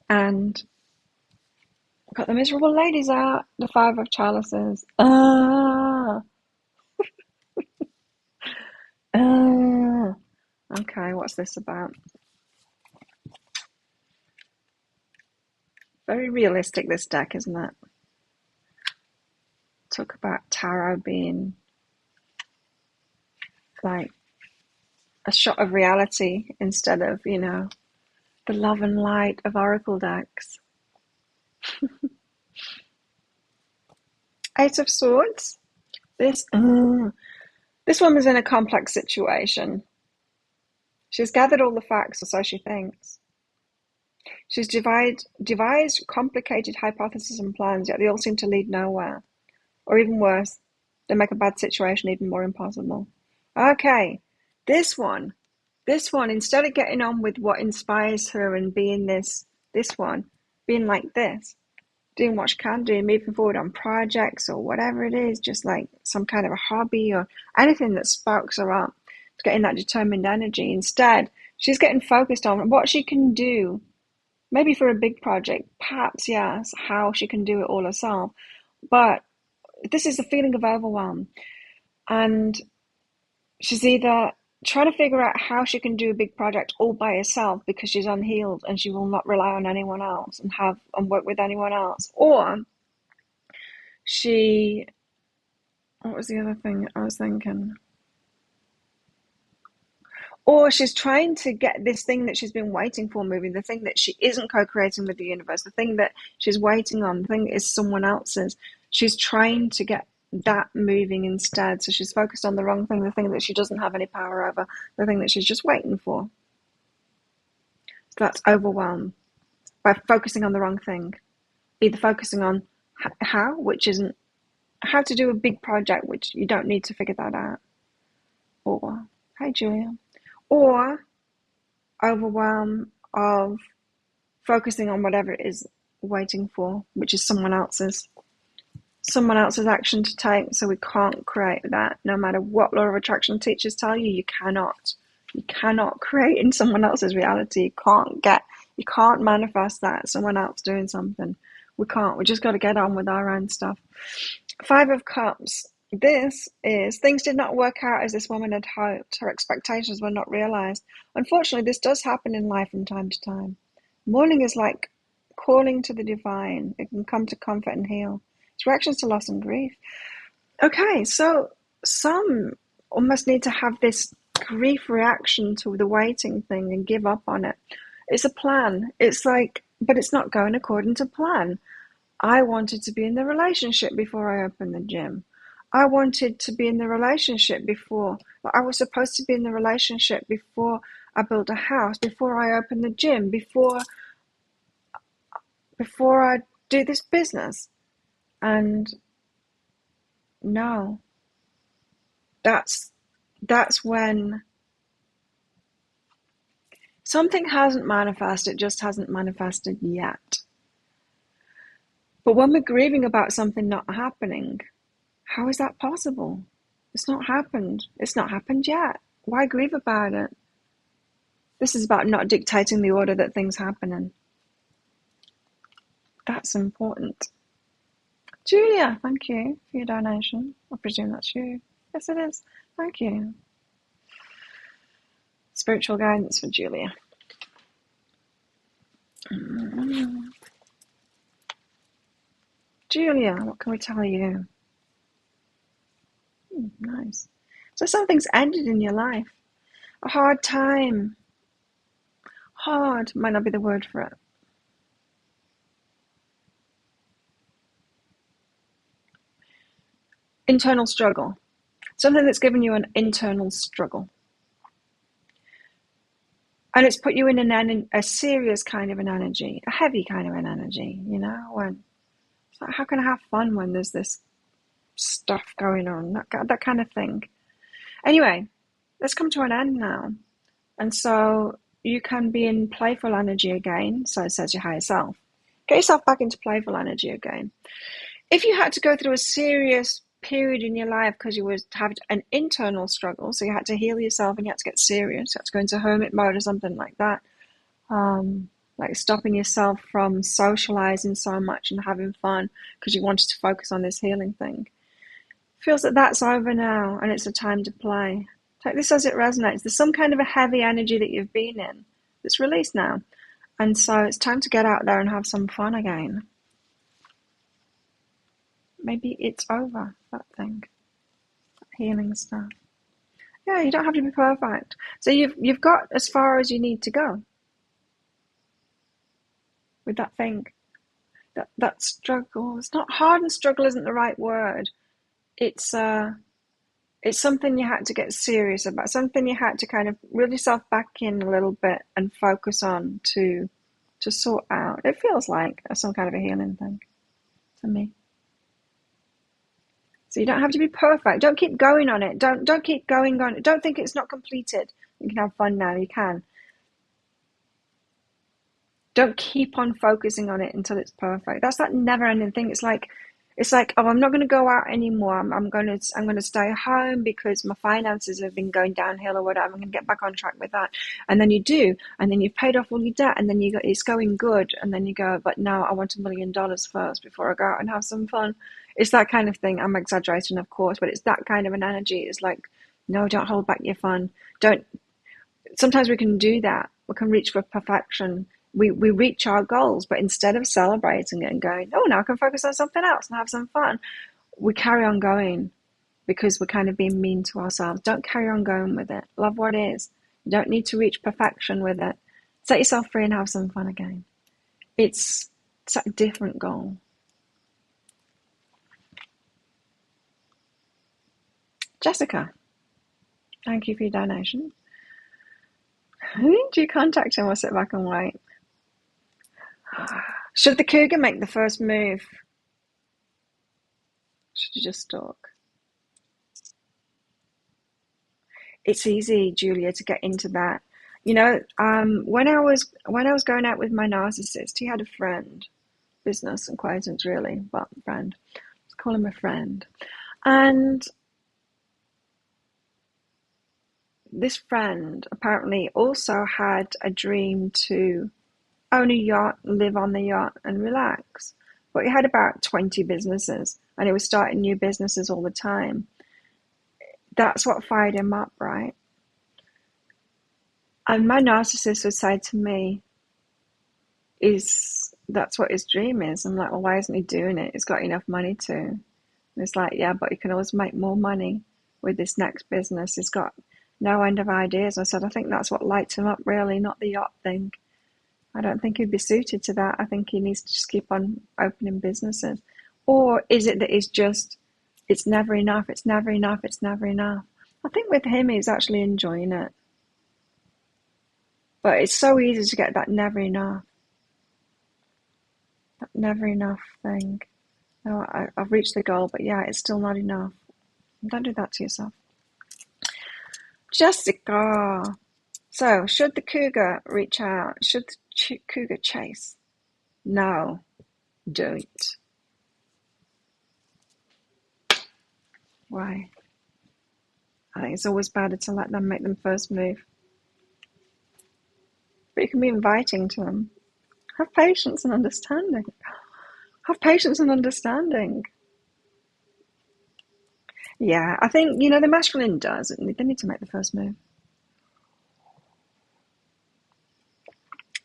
And got the miserable ladies out, the Five of Chalices. Okay, what's this about? Very realistic, this deck, isn't it? Talk about tarot being like a shot of reality instead of, the love and light of oracle decks. Eight of Swords. This woman's in a complex situation. She's gathered all the facts, or so she thinks. She's devised complicated hypotheses and plans, yet they all seem to lead nowhere. Or even worse, they make a bad situation even more impossible. Okay, this one, instead of getting on with what inspires her and being being like this, doing what she can do, moving forward on projects or whatever it is, just like some kind of a hobby or anything that sparks her up, to getting that determined energy. Instead, she's getting focused on what she can do, maybe for a big project, perhaps, yes, how she can do it all herself. But this is a feeling of overwhelm. And she's either trying to figure out how she can do a big project all by herself because she's unhealed and she will not rely on anyone else and work with anyone else. Or what was the other thing I was thinking? Or she's trying to get this thing that she's been waiting for moving, the thing that she isn't co-creating with the universe, the thing that she's waiting on, the thing that is someone else's. She's trying to get that moving instead. So she's focused on the wrong thing, the thing that she doesn't have any power over, the thing that she's just waiting for. So that's overwhelm by focusing on the wrong thing. Either focusing on how, which isn't how to do a big project, which you don't need to figure that out. Or, hi Julia. Or overwhelm of focusing on whatever it is waiting for, which is someone else's action to take. So we can't create that. No matter what law of attraction teachers tell you, you cannot create in someone else's reality. You can't manifest that, someone else doing something. We can't. We just got to get on with our own stuff. Five of Cups. This is, things did not work out as this woman had hoped. Her expectations were not realized. Unfortunately, this does happen in life from time to time. Mourning is like calling to the divine. It can come to comfort and heal. It's reactions to loss and grief. Okay, so some almost need to have this grief reaction to the waiting thing and give up on it. It's a plan. It's like, but it's not going according to plan. I wanted to be in the relationship before I opened the gym. I wanted to be in the relationship before. I was supposed to be in the relationship before I built a house, before I opened the gym, before I do this business. And no, that's when Something hasn't manifested, it just hasn't manifested yet. But when we're grieving about something not happening, how is that possible? It's not happened. It's not happened yet. Why grieve about it? This is about not dictating the order that things happen in. That's important. Julia, thank you for your donation. I presume that's you. Yes, it is. Thank you. Spiritual guidance for Julia. Julia, what can we tell you? Nice. So something's ended in your life. A hard time. Hard might not be the word for it. Internal struggle. Something that's given you an internal struggle. And it's put you in a serious kind of an energy, a heavy kind of an energy, you know, when it's like, how can I have fun when there's this stuff going on, that kind of thing. Anyway, let's come to an end now. And so you can be in playful energy again, so it says your higher self. Get yourself back into playful energy again. If you had to go through a serious period in your life because you would have an internal struggle, so you had to heal yourself and you had to get serious, you had to go into hermit mode or something like that, like stopping yourself from socializing so much and having fun because you wanted to focus on this healing thing. Feels that that's over now and it's a time to play. Take this as it resonates. There's some kind of a heavy energy that you've been in that's released now, and so it's time to get out there and have some fun again. Maybe it's over, that thing, that healing stuff. Yeah, you don't have to be perfect. So you've got as far as you need to go with that thing, that struggle. It's not hard, and struggle isn't the right word. It's something you had to get serious about, something you had to kind of reel yourself back in a little bit and focus on to sort out. It feels like some kind of a healing thing to me. So you don't have to be perfect. Don't keep going on it. Don't keep going on it. Don't think it's not completed. You can have fun now. You can. Don't keep on focusing on it until it's perfect. That's that never-ending thing. It's like, oh, I'm not going to go out anymore. I'm going to stay home because my finances have been going downhill or whatever. I'm going to get back on track with that. And then you do, and then you've paid off all your debt, and then it's going good, and then you go, but no, I want $1 million first before I go out and have some fun. It's that kind of thing. I'm exaggerating, of course, but it's that kind of an energy. It's like, no, don't hold back your fun. Sometimes we can do that. We can reach for perfection. We reach our goals, but instead of celebrating it and going, oh, now I can focus on something else and have some fun, we carry on going because we're kind of being mean to ourselves. Don't carry on going with it. Love what is. You don't need to reach perfection with it. Set yourself free and have some fun again. It's a different goal. Jessica, thank you for your donation. Who did you contact and we'll sit back and wait? Should the cougar make the first move? Should you just stalk? It's easy, Julia, to get into that. You know, when I was going out with my narcissist, he had a friend, business acquaintance really, but friend. Let's call him a friend. And this friend apparently also had a dream to own a yacht, live on the yacht and relax. But he had about 20 businesses and he was starting new businesses all the time. That's what fired him up, right? And my narcissist would say to me, that's what his dream is. I'm like, well, why isn't he doing it? He's got enough money to. And it's like, yeah, but he can always make more money with this next business. He's got no end of ideas. I said, I think that's what lights him up, really, not the yacht thing. I don't think he'd be suited to that. I think he needs to just keep on opening businesses. Or is it that it's never enough, it's never enough, it's never enough? I think with him, he's actually enjoying it. But it's so easy to get that never enough thing. Oh, I've reached the goal, but yeah, it's still not enough. Don't do that to yourself. Jessica, So, should the cougar reach out? Should the cougar chase? No, don't. Why? I think it's always better to let them make them first move. But you can be inviting to them. Have patience and understanding. Have patience and understanding. Yeah, I think, the masculine does. They need to make the first move.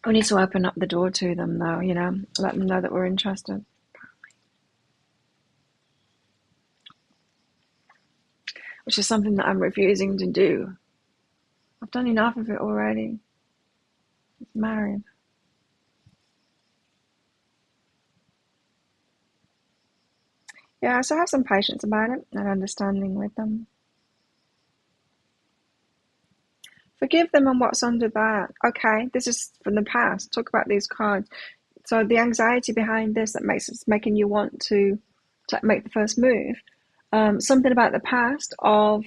We need to open up the door to them, though, let them know that we're interested. Which is something that I'm refusing to do. I've done enough of it already. I'm married. Yeah, so have some patience about it and understanding with them. Forgive them on what's under that. Okay, this is from the past. Talk about these cards. So the anxiety behind this that making you want to make the first move. Something about the past of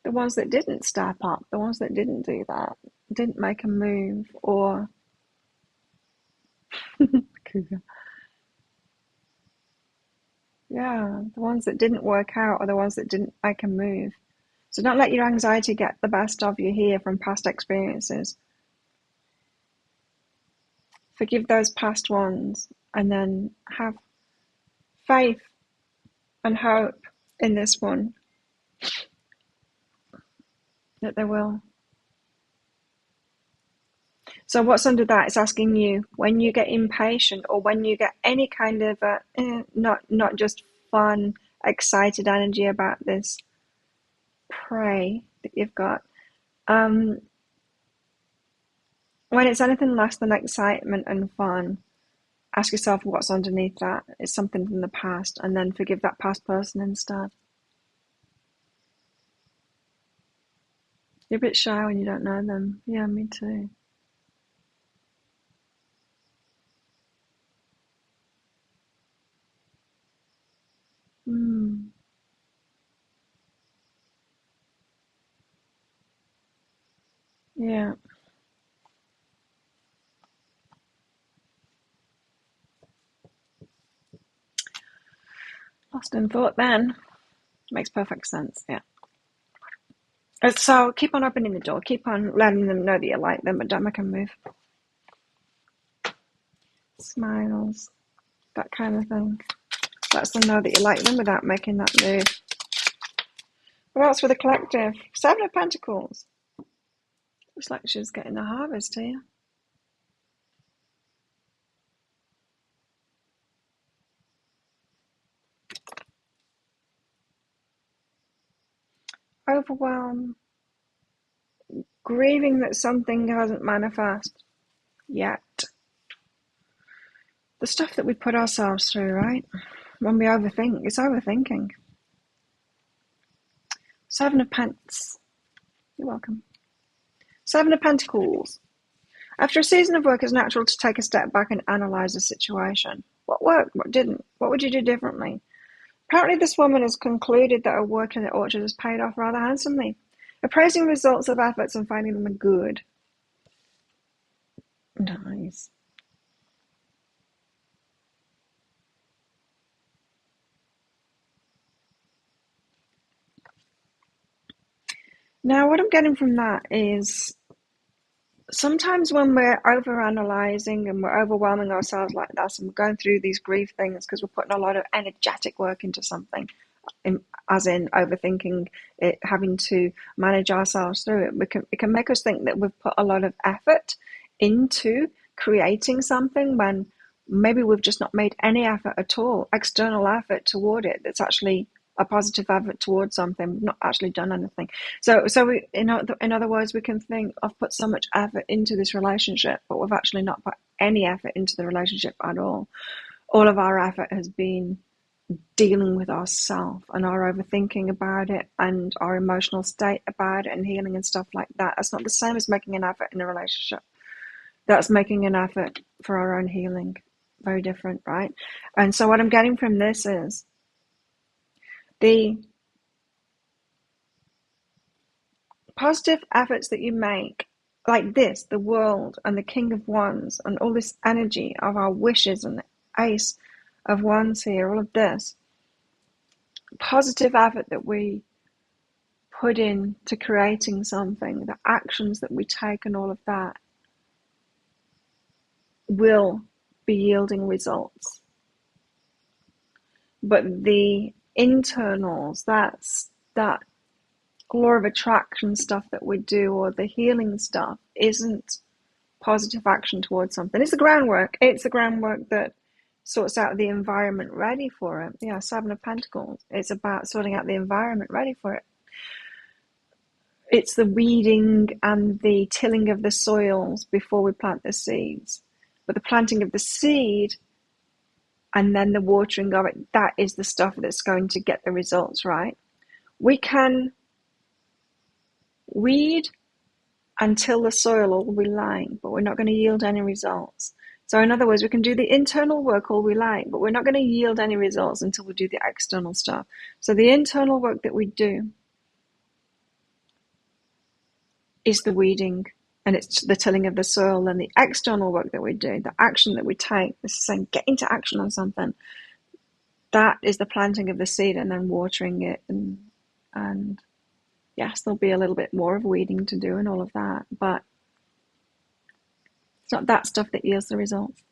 the ones that didn't step up, the ones that didn't do that, didn't make a move, or yeah, the ones that didn't work out, or the ones that didn't make a move. So don't let your anxiety get the best of you here from past experiences. Forgive those past ones, and then have faith and hope in this one that they will. So what's under that is asking you, when you get impatient or when you get any kind of not just fun, excited energy about this prey that you've got, when it's anything less than excitement and fun, ask yourself what's underneath that. It's something from the past, and then forgive that past person instead. You're a bit shy when you don't know them. Yeah, me too. Yeah. Lost in thought then. Makes perfect sense, yeah. So keep on opening the door. Keep on letting them know that you like them, but don't make them move. Smiles, that kind of thing. Lets them know that you like them without making that move. What else for the collective? Seven of Pentacles. Looks like she's getting the harvest here. Overwhelm. Grieving that something hasn't manifest yet. The stuff that we put ourselves through, right? When we overthink, it's overthinking. Seven of Pence. You're welcome. Seven of Pentacles. After a season of work, it's natural to take a step back and analyse the situation. What worked? What didn't? What would you do differently? Apparently this woman has concluded that her work in the orchard has paid off rather handsomely, appraising results of efforts and finding them good. Nice. Now, what I'm getting from that is sometimes when we're overanalyzing and we're overwhelming ourselves like this and we're going through these grief things because we're putting a lot of energetic work into something, as in overthinking it, having to manage ourselves through it, it can make us think that we've put a lot of effort into creating something when maybe we've just not made any effort at all, external effort toward it that's actually a positive effort towards something. We've not actually done anything. So we, in other words, we can think, I've put so much effort into this relationship, but we've actually not put any effort into the relationship at all. All of our effort has been dealing with ourselves and our overthinking about it and our emotional state about it and healing and stuff like that. That's not the same as making an effort in a relationship. That's making an effort for our own healing. Very different, right? And so what I'm getting from this is the positive efforts that you make, like this, the world and the King of Wands and all this energy of our wishes and the Ace of Wands here, all of this positive effort that we put in to creating something, the actions that we take and all of that will be yielding results. But the internals, that's that law of attraction stuff that we do, or the healing stuff, isn't positive action towards something. It's the groundwork. It's the groundwork that sorts out the environment ready for it. Yeah, Seven of Pentacles. It's about sorting out the environment ready for it. It's the weeding and the tilling of the soils before we plant the seeds. But the planting of the seed and then the watering of it, that is the stuff that's going to get the results, right? We can weed and till the soil all we like, but we're not going to yield any results. So in other words, we can do the internal work all we like, but we're not going to yield any results until we do the external stuff. So the internal work that we do is the weeding, and it's the tilling of the soil. And the external work that we do, the action that we take, this is saying get into action on something, that is the planting of the seed and then watering it. And yes, there'll be a little bit more of weeding to do and all of that, but it's not that stuff that yields the results.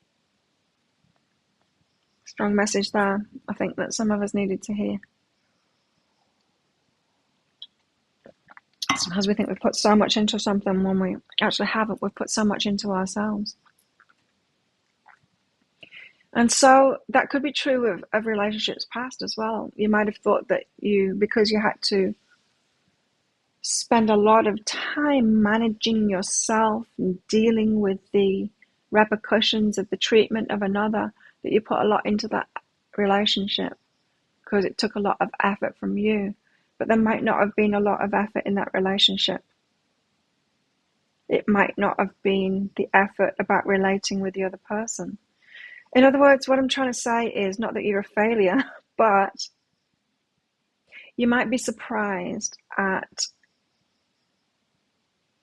Strong message there, I think, that some of us needed to hear. Sometimes we think we've put so much into something when we actually haven't. We've put so much into ourselves. And so that could be true of relationships past as well. You might have thought that because you had to spend a lot of time managing yourself and dealing with the repercussions of the treatment of another, that you put a lot into that relationship because it took a lot of effort from you. But there might not have been a lot of effort in that relationship. It might not have been the effort about relating with the other person. In other words, what I'm trying to say is not that you're a failure, but you might be surprised at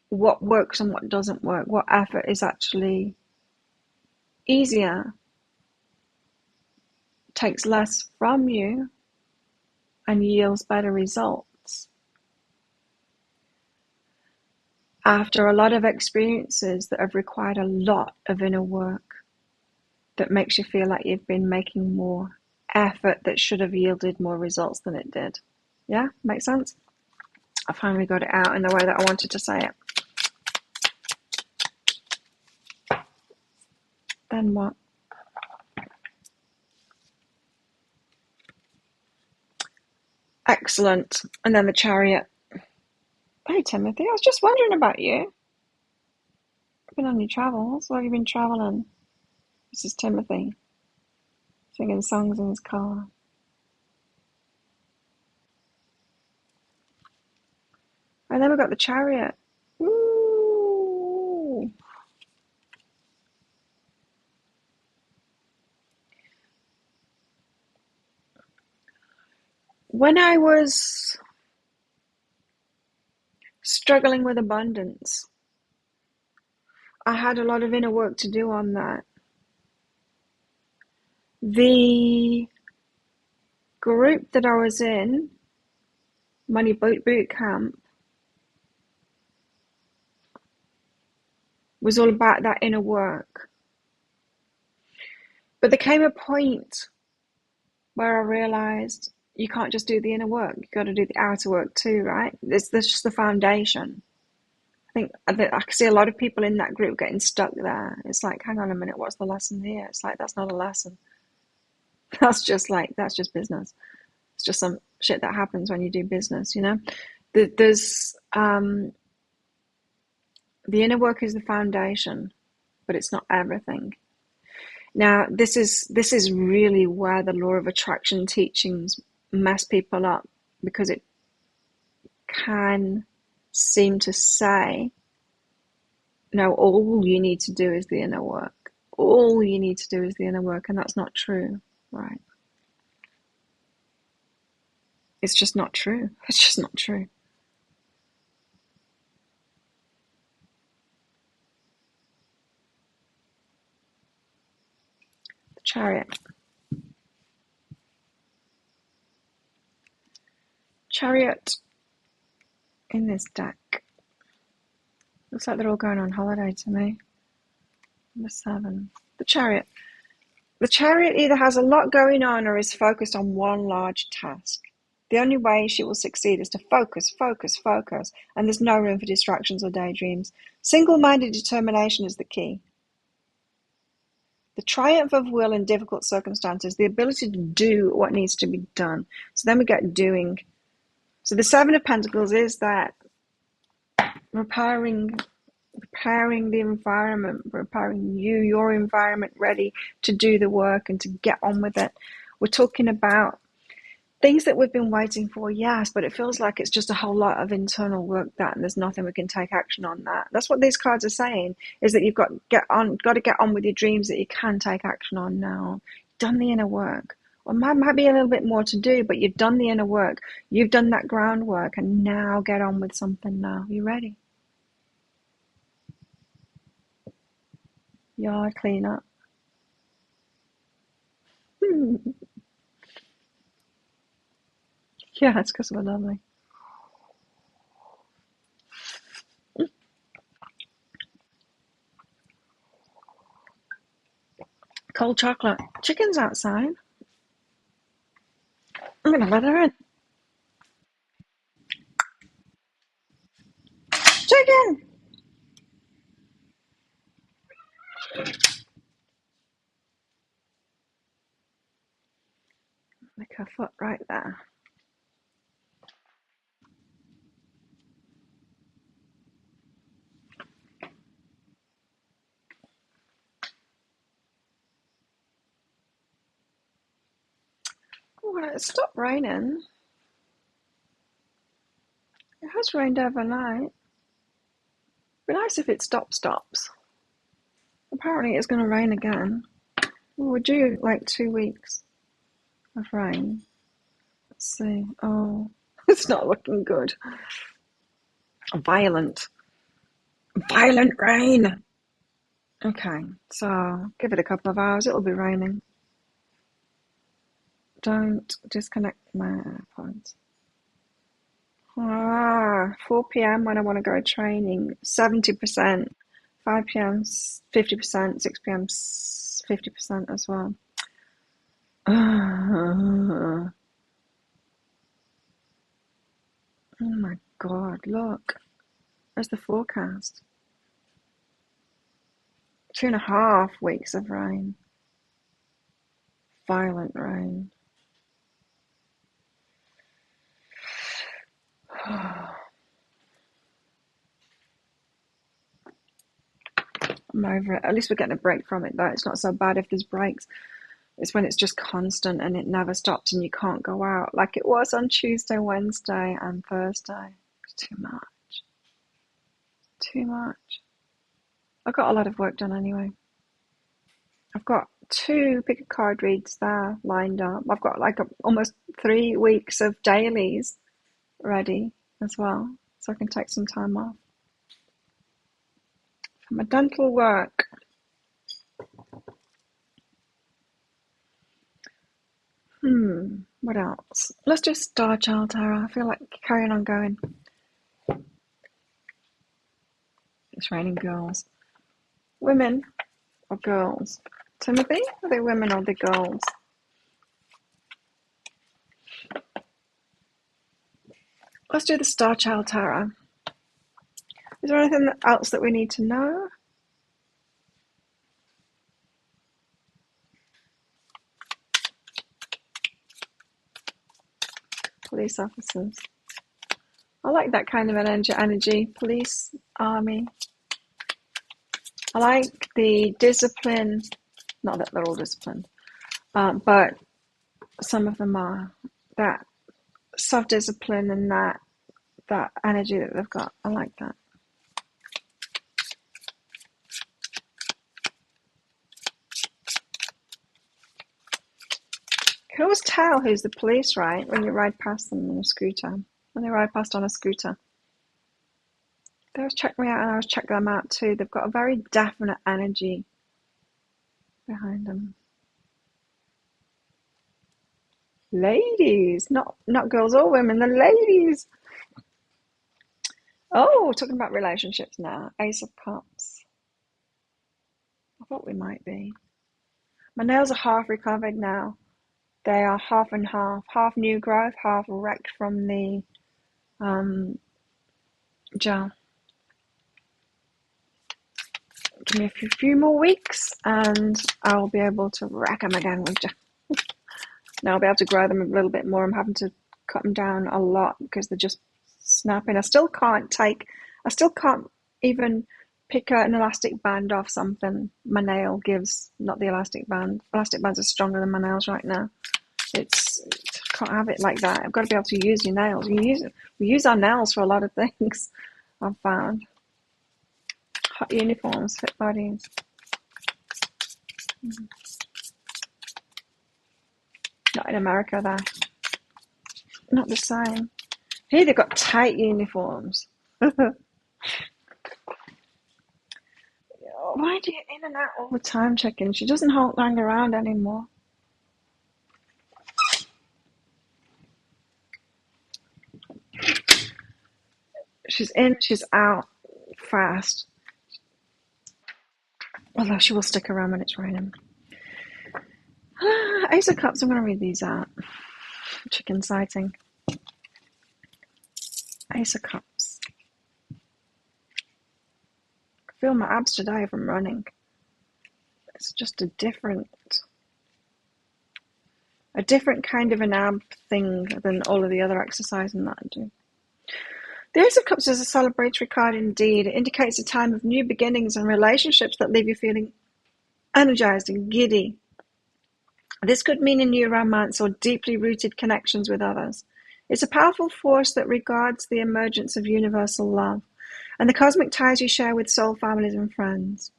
what works and what doesn't work, what effort is actually easier, takes less from you, and yields better results. After a lot of experiences that have required a lot of inner work, that makes you feel like you've been making more effort that should have yielded more results than it did. Yeah, makes sense? I finally got it out in the way that I wanted to say it. Then what? Excellent. And then the Chariot. Hey, Timothy, I was just wondering about you. You've been on your travels. Where have you been traveling? This is Timothy, singing songs in his car. And then we've got the Chariot. Ooh. When I was struggling with abundance, I had a lot of inner work to do on that. The group that I was in, Money Boot Camp, was all about that inner work. But there came a point where I realized you can't just do the inner work. You've got to do the outer work too, right? That's just the foundation. I can see a lot of people in that group getting stuck there. It's like, hang on a minute, what's the lesson here? It's like, that's not a lesson. That's just business. It's just some shit that happens when you do business, you know? There's, the inner work is the foundation, but it's not everything. Now, this is really where the law of attraction teachings mess people up, because it can seem to say, no, all you need to do is the inner work. All you need to do is the inner work, and that's not true, right? It's just not true. It's just not true. Chariot. Chariot in this deck. Looks like they're all going on holiday to me. Number 7. The Chariot. The Chariot either has a lot going on or is focused on one large task. The only way she will succeed is to focus, focus, focus, and there's no room for distractions or daydreams. Single-minded determination is the key. The triumph of will in difficult circumstances, the ability to do what needs to be done. So then we get doing. So the 7 of Pentacles is that preparing the environment, preparing your environment ready to do the work and to get on with it. We're talking about things that we've been waiting for, yes, but it feels like it's just a whole lot of internal work and there's nothing we can take action on that. That's what these cards are saying, is that you've got to get on with your dreams that you can take action on now. You've done the inner work. Or might be a little bit more to do, but you've done the inner work. You've done that groundwork, and now get on with something now. You ready? Yard cleanup. Yeah, it's because we're lovely. Cold chocolate. Chicken's outside. I'm going to let her in. Chicken! Lick her foot right there. Well, it stopped raining. It has rained overnight. Be nice if it stops. Apparently it's going to rain again. We're due like 2 weeks of rain. Let's see. Oh, it's not looking good. Violent rain. Okay, so give it a couple of hours. It'll be raining. Don't disconnect my AirPods. 4 p.m. when I want to go training, 70%. 5 p.m. 50%. 6 p.m. 50% as well. Oh my God, look. There's the forecast. 2.5 weeks of rain. Violent rain. I'm over it. At least we're getting a break from it, though. It's not so bad if there's breaks. It's when it's just constant and it never stops and you can't go out like it was on Tuesday, Wednesday, and Thursday. It's too much. Too much. I got a lot of work done anyway. I've got 2 pick a card reads there lined up. I've got like almost 3 weeks of dailies ready as well, so I can take some time off for my dental work. What else? Let's do Starchild Tarot. I feel like carrying on going. It's raining girls. Women or girls? Timothy? Are they women or they girls? Let's do the Starchild Tarot. Is there anything else that we need to know? Police officers. I like that kind of energy. Police, army. I like the discipline. Not that they're all disciplined, but some of them are. That self-discipline and that energy that they've got. I like that. You can always tell who's the police, right, when you ride past them on a scooter. When they ride past on a scooter. They always check me out and I always check them out too. They've got a very definite energy behind them. Ladies, not girls or women, the ladies. Oh, talking about relationships now. Ace of Cups. I thought we might be. My nails are half recovered now. They are half and half new growth, half wrecked from the gel. Give me a few more weeks and I'll be able to rack them again with gel. Now I'll be able to grow them a little bit more. I'm having to cut them down a lot because they're just snapping. I still can't even pick an elastic band off something my nail gives, not the elastic band. Elastic bands are stronger than my nails right now. I can't have it like that. I've got to be able to use your nails. We use our nails for a lot of things, I've found. Hot uniforms, fit bodies. Not in America, though. Not the same. Here they've got tight uniforms. Why do you in and out all the time, chicken? She doesn't hang around anymore. She's in, she's out fast. Although she will stick around when it's raining. Ace of Cups, I'm going to read these out. Chicken sighting. Ace of Cups. I feel my abs today from running. It's just a different kind of an ab thing than all of the other exercising that I do. The Ace of Cups is a celebratory card indeed. It indicates a time of new beginnings and relationships that leave you feeling energized and giddy. This could mean a new romance or deeply rooted connections with others. It's a powerful force that regards the emergence of universal love and the cosmic ties you share with soul families and friends.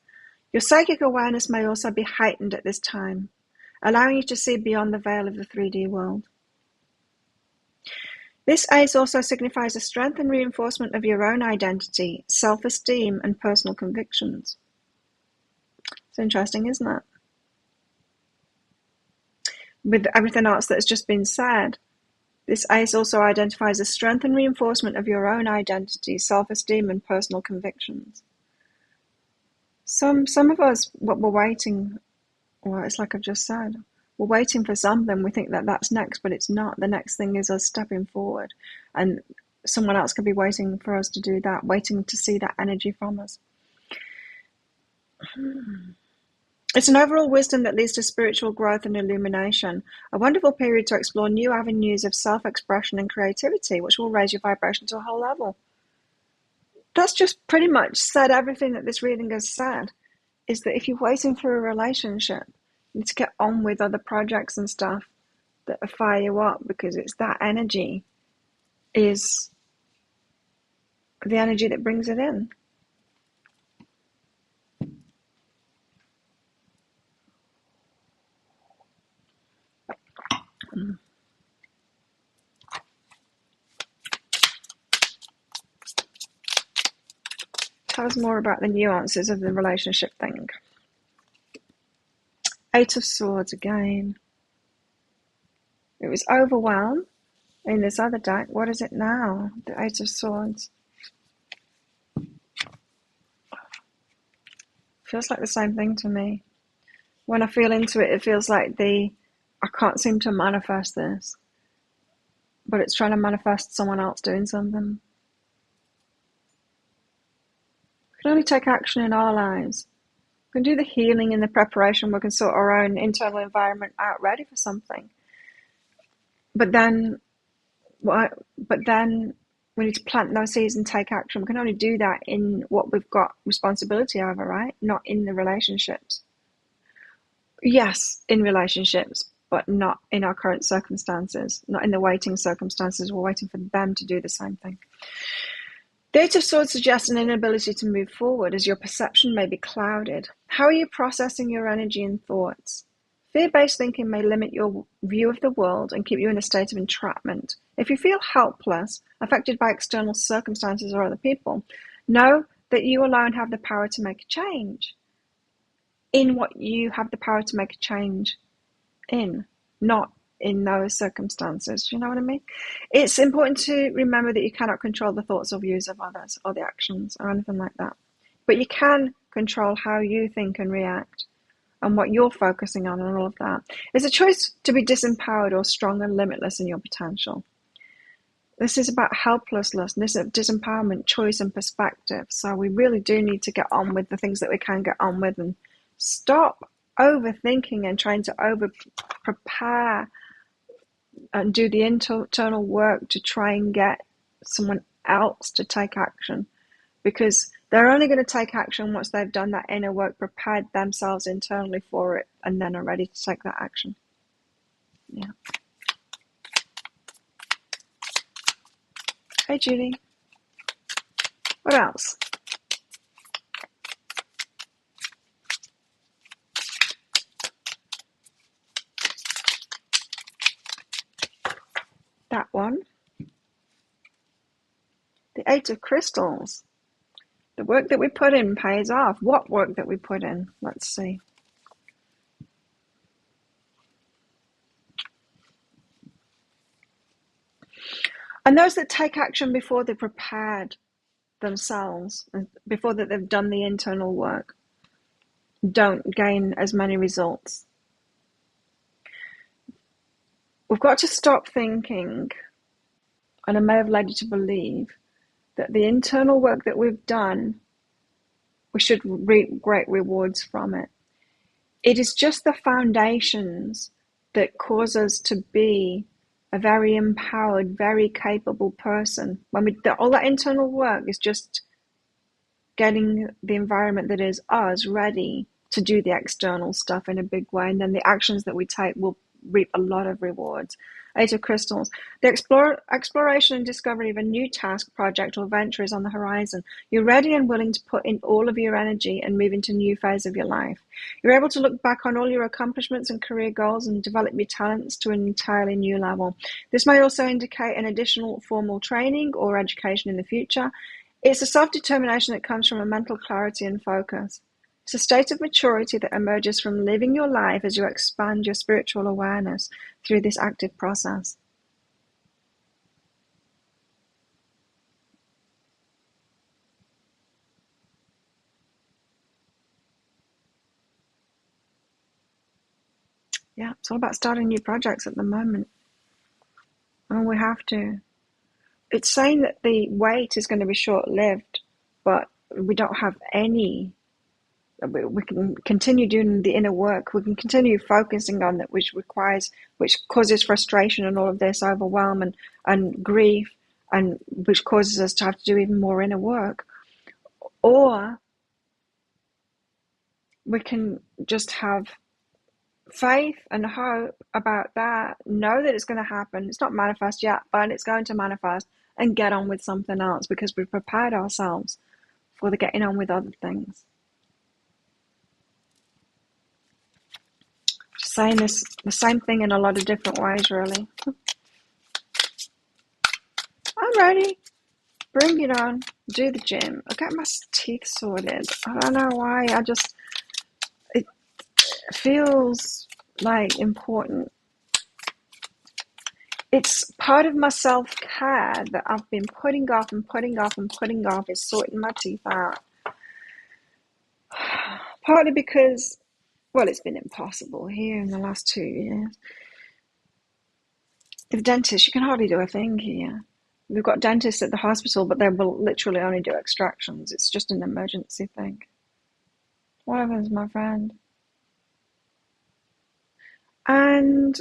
Your psychic awareness may also be heightened at this time, allowing you to see beyond the veil of the 3D world. This ace also signifies a strength and reinforcement of your own identity, self-esteem, and personal convictions. It's interesting, isn't it? With everything else that has just been said, this ace also identifies a strength and reinforcement of your own identity, self-esteem, and personal convictions. Some of us, what we're waiting, well, it's like I've just said, we're waiting for something. We think that that's next, but it's not. The next thing is us stepping forward, and someone else could be waiting for us to do that, waiting to see that energy from us. It's an overall wisdom that leads to spiritual growth and illumination, a wonderful period to explore new avenues of self-expression and creativity, which will raise your vibration to a whole level. That's just pretty much said everything that this reading has said, is that if you're waiting for a relationship, you need to get on with other projects and stuff that fire you up, because it's that energy is the energy that brings it in. Tell us more about the nuances of the relationship thing. Eight of Swords again. It was overwhelmed in this other deck. What is it now? The Eight of Swords. Feels like the same thing to me. When I feel into it, it feels like I can't seem to manifest this, but it's trying to manifest someone else doing something. We can only take action in our lives. We can do the healing and the preparation. We can sort our own internal environment out ready for something. But then we need to plant those seeds and take action. We can only do that in what we've got responsibility over, right? Not in the relationships. Yes, in relationships, but not in our current circumstances, not in the waiting circumstances. We're waiting for them to do the same thing. The Eight of Swords suggests an inability to move forward as your perception may be clouded. How are you processing your energy and thoughts? Fear-based thinking may limit your view of the world and keep you in a state of entrapment. If you feel helpless, affected by external circumstances or other people, know that you alone have the power to make a change in what you have the power to make a change in, not in those circumstances. You know what I mean? It's important to remember that you cannot control the thoughts or views of others or the actions or anything like that. But you can control how you think and react and what you're focusing on and all of that. It's a choice to be disempowered or strong and limitless in your potential. This is about helplessness, disempowerment, choice, and perspective. So we really do need to get on with the things that we can get on with and stop overthinking and trying to over-prepare and do the internal work to try and get someone else to take action. Because they're only going to take action once they've done that inner work, prepared themselves internally for it, and then are ready to take that action. Yeah. Hey, Judy. What else? That one. The Eight of Crystals. The work that we put in pays off. What work that we put in? Let's see. And those that take action before they've prepared themselves, before that they've done the internal work, don't gain as many results. We've got to stop thinking, and I may have led you to believe, that the internal work that we've done, we should reap great rewards from it. It is just the foundations that cause us to be a very empowered, very capable person. When all that internal work is just getting the environment that is us ready to do the external stuff in a big way, and then the actions that we take will reap a lot of rewards. Eight of Crystals. The exploration and discovery of a new task, project, or venture is on the horizon. You're ready and willing to put in all of your energy and move into a new phase of your life. You're able to look back on all your accomplishments and career goals and develop your talents to an entirely new level. This may also indicate an additional formal training or education in the future. It's a self-determination that comes from a mental clarity and focus. It's a state of maturity that emerges from living your life as you expand your spiritual awareness through this active process. Yeah, it's all about starting new projects at the moment. And we have to. It's saying that the wait is going to be short-lived, but we don't have any. We can continue doing the inner work. We can continue focusing on that, which causes frustration and all of this overwhelm and grief, and which causes us to have to do even more inner work. Or we can just have faith and hope about that, know that it's going to happen. It's not manifest yet, but it's going to manifest, and get on with something else because we've prepared ourselves for the getting on with other things. Saying this, the same thing in a lot of different ways, really. I'm ready. Bring it on. Do the gym. I'll get my teeth sorted. I don't know why. It feels like important. It's part of my self-care that I've been putting off and putting off and putting off is sorting my teeth out. Partly because, well, it's been impossible here in the last 2 years. The dentist, you can hardly do a thing here. We've got dentists at the hospital, but they will literally only do extractions. It's just an emergency thing. What happens, my friend? And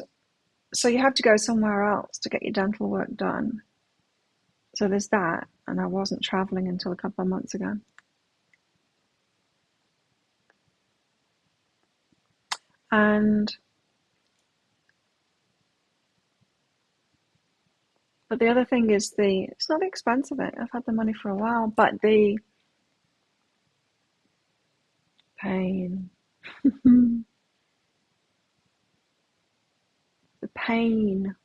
so you have to go somewhere else to get your dental work done. So there's that, and I wasn't traveling until a couple of months ago. But the other thing is it's not expensive. I've had the money for a while, but the pain, the pain.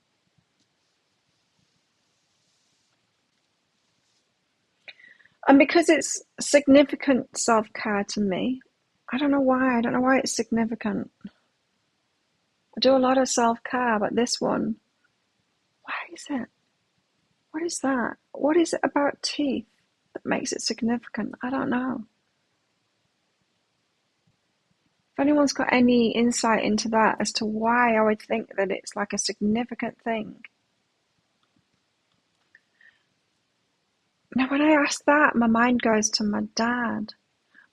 And because it's significant self-care to me, I don't know why it's significant. do a lot of self-care, but this one, why is it? What is that? What is it about teeth that makes it significant? I don't know. If anyone's got any insight into that as to why I would think that it's like a significant thing. Now, when I ask that, my mind goes to my dad.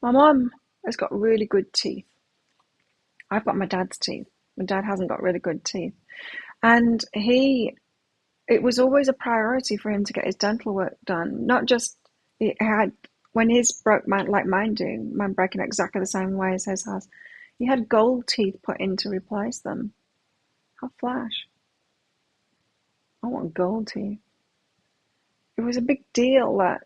My mum has got really good teeth. I've got my dad's teeth. My dad hasn't got really good teeth. And it was always a priority for him to get his dental work done. Not just, when his broke, like mine do, mine breaking exactly the same way as his has, he had gold teeth put in to replace them. How flash. I want gold teeth. It was a big deal that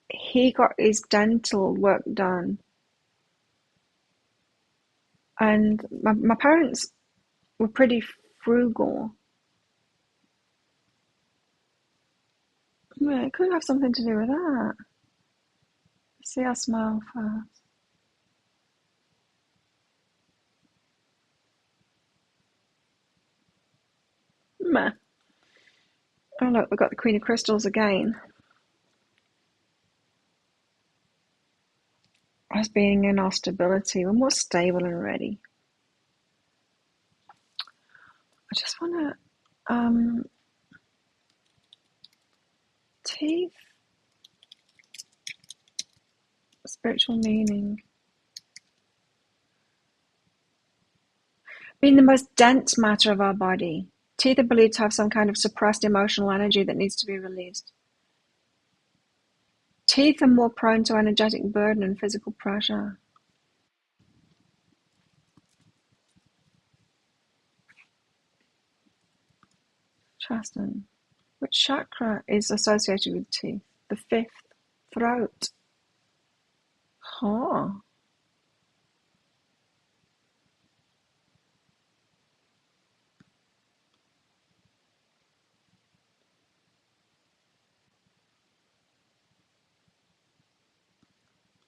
he got his dental work done. And my parents were pretty frugal. Yeah, it could have something to do with that. See, I smile first. Meh. Oh look, we've got the Queen of Crystals again. As being in our stability, we're more stable and ready. I just want to, teeth, spiritual meaning. Being the most dense matter of our body, teeth are believed to have some kind of suppressed emotional energy that needs to be released. Teeth are more prone to energetic burden and physical pressure. Interesting. Which chakra is associated with teeth? The fifth, throat. Huh.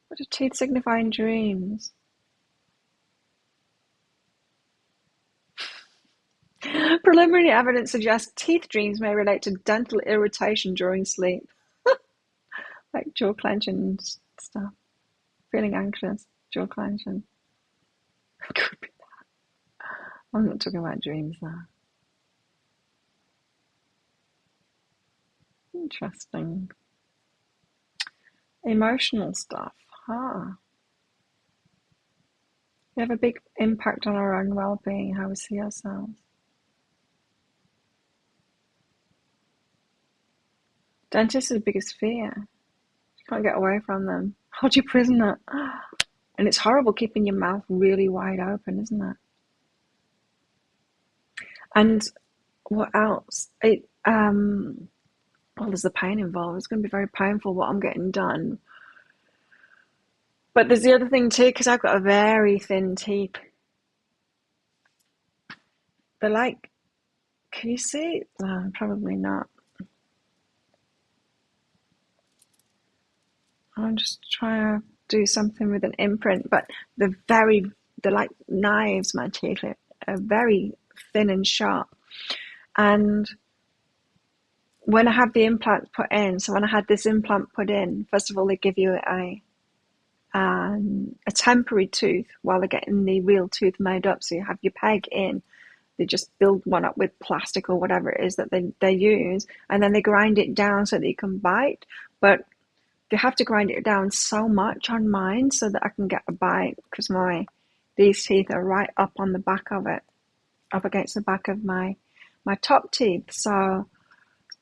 What do teeth signify in dreams? Preliminary evidence suggests teeth dreams may relate to dental irritation during sleep, like jaw clenching and stuff. Feeling anxious, jaw clenching. Could be that. I'm not talking about dreams there. Interesting. Emotional stuff, huh? We have a big impact on our own well-being, how we see ourselves. Dentists are the biggest fear. You can't get away from them. Hold you prisoner. And it's horrible keeping your mouth really wide open, isn't it? And what else? Well, there's the pain involved. It's going to be very painful what I'm getting done. But there's the other thing too, because I've got a very thin teeth. They're like, can you see? Probably not. I'm just trying to do something with an imprint, but they're like knives, my teeth are very thin and sharp. And when I had the implant put in, so when I had this implant put in, first of all, they give you a temporary tooth while they're getting the real tooth made up. So you have your peg in, they just build one up with plastic or whatever it is that they use, and then they grind it down so that you can bite. But they have to grind it down so much on mine so that I can get a bite, because these teeth are right up on the back of it, up against the back of my top teeth. So,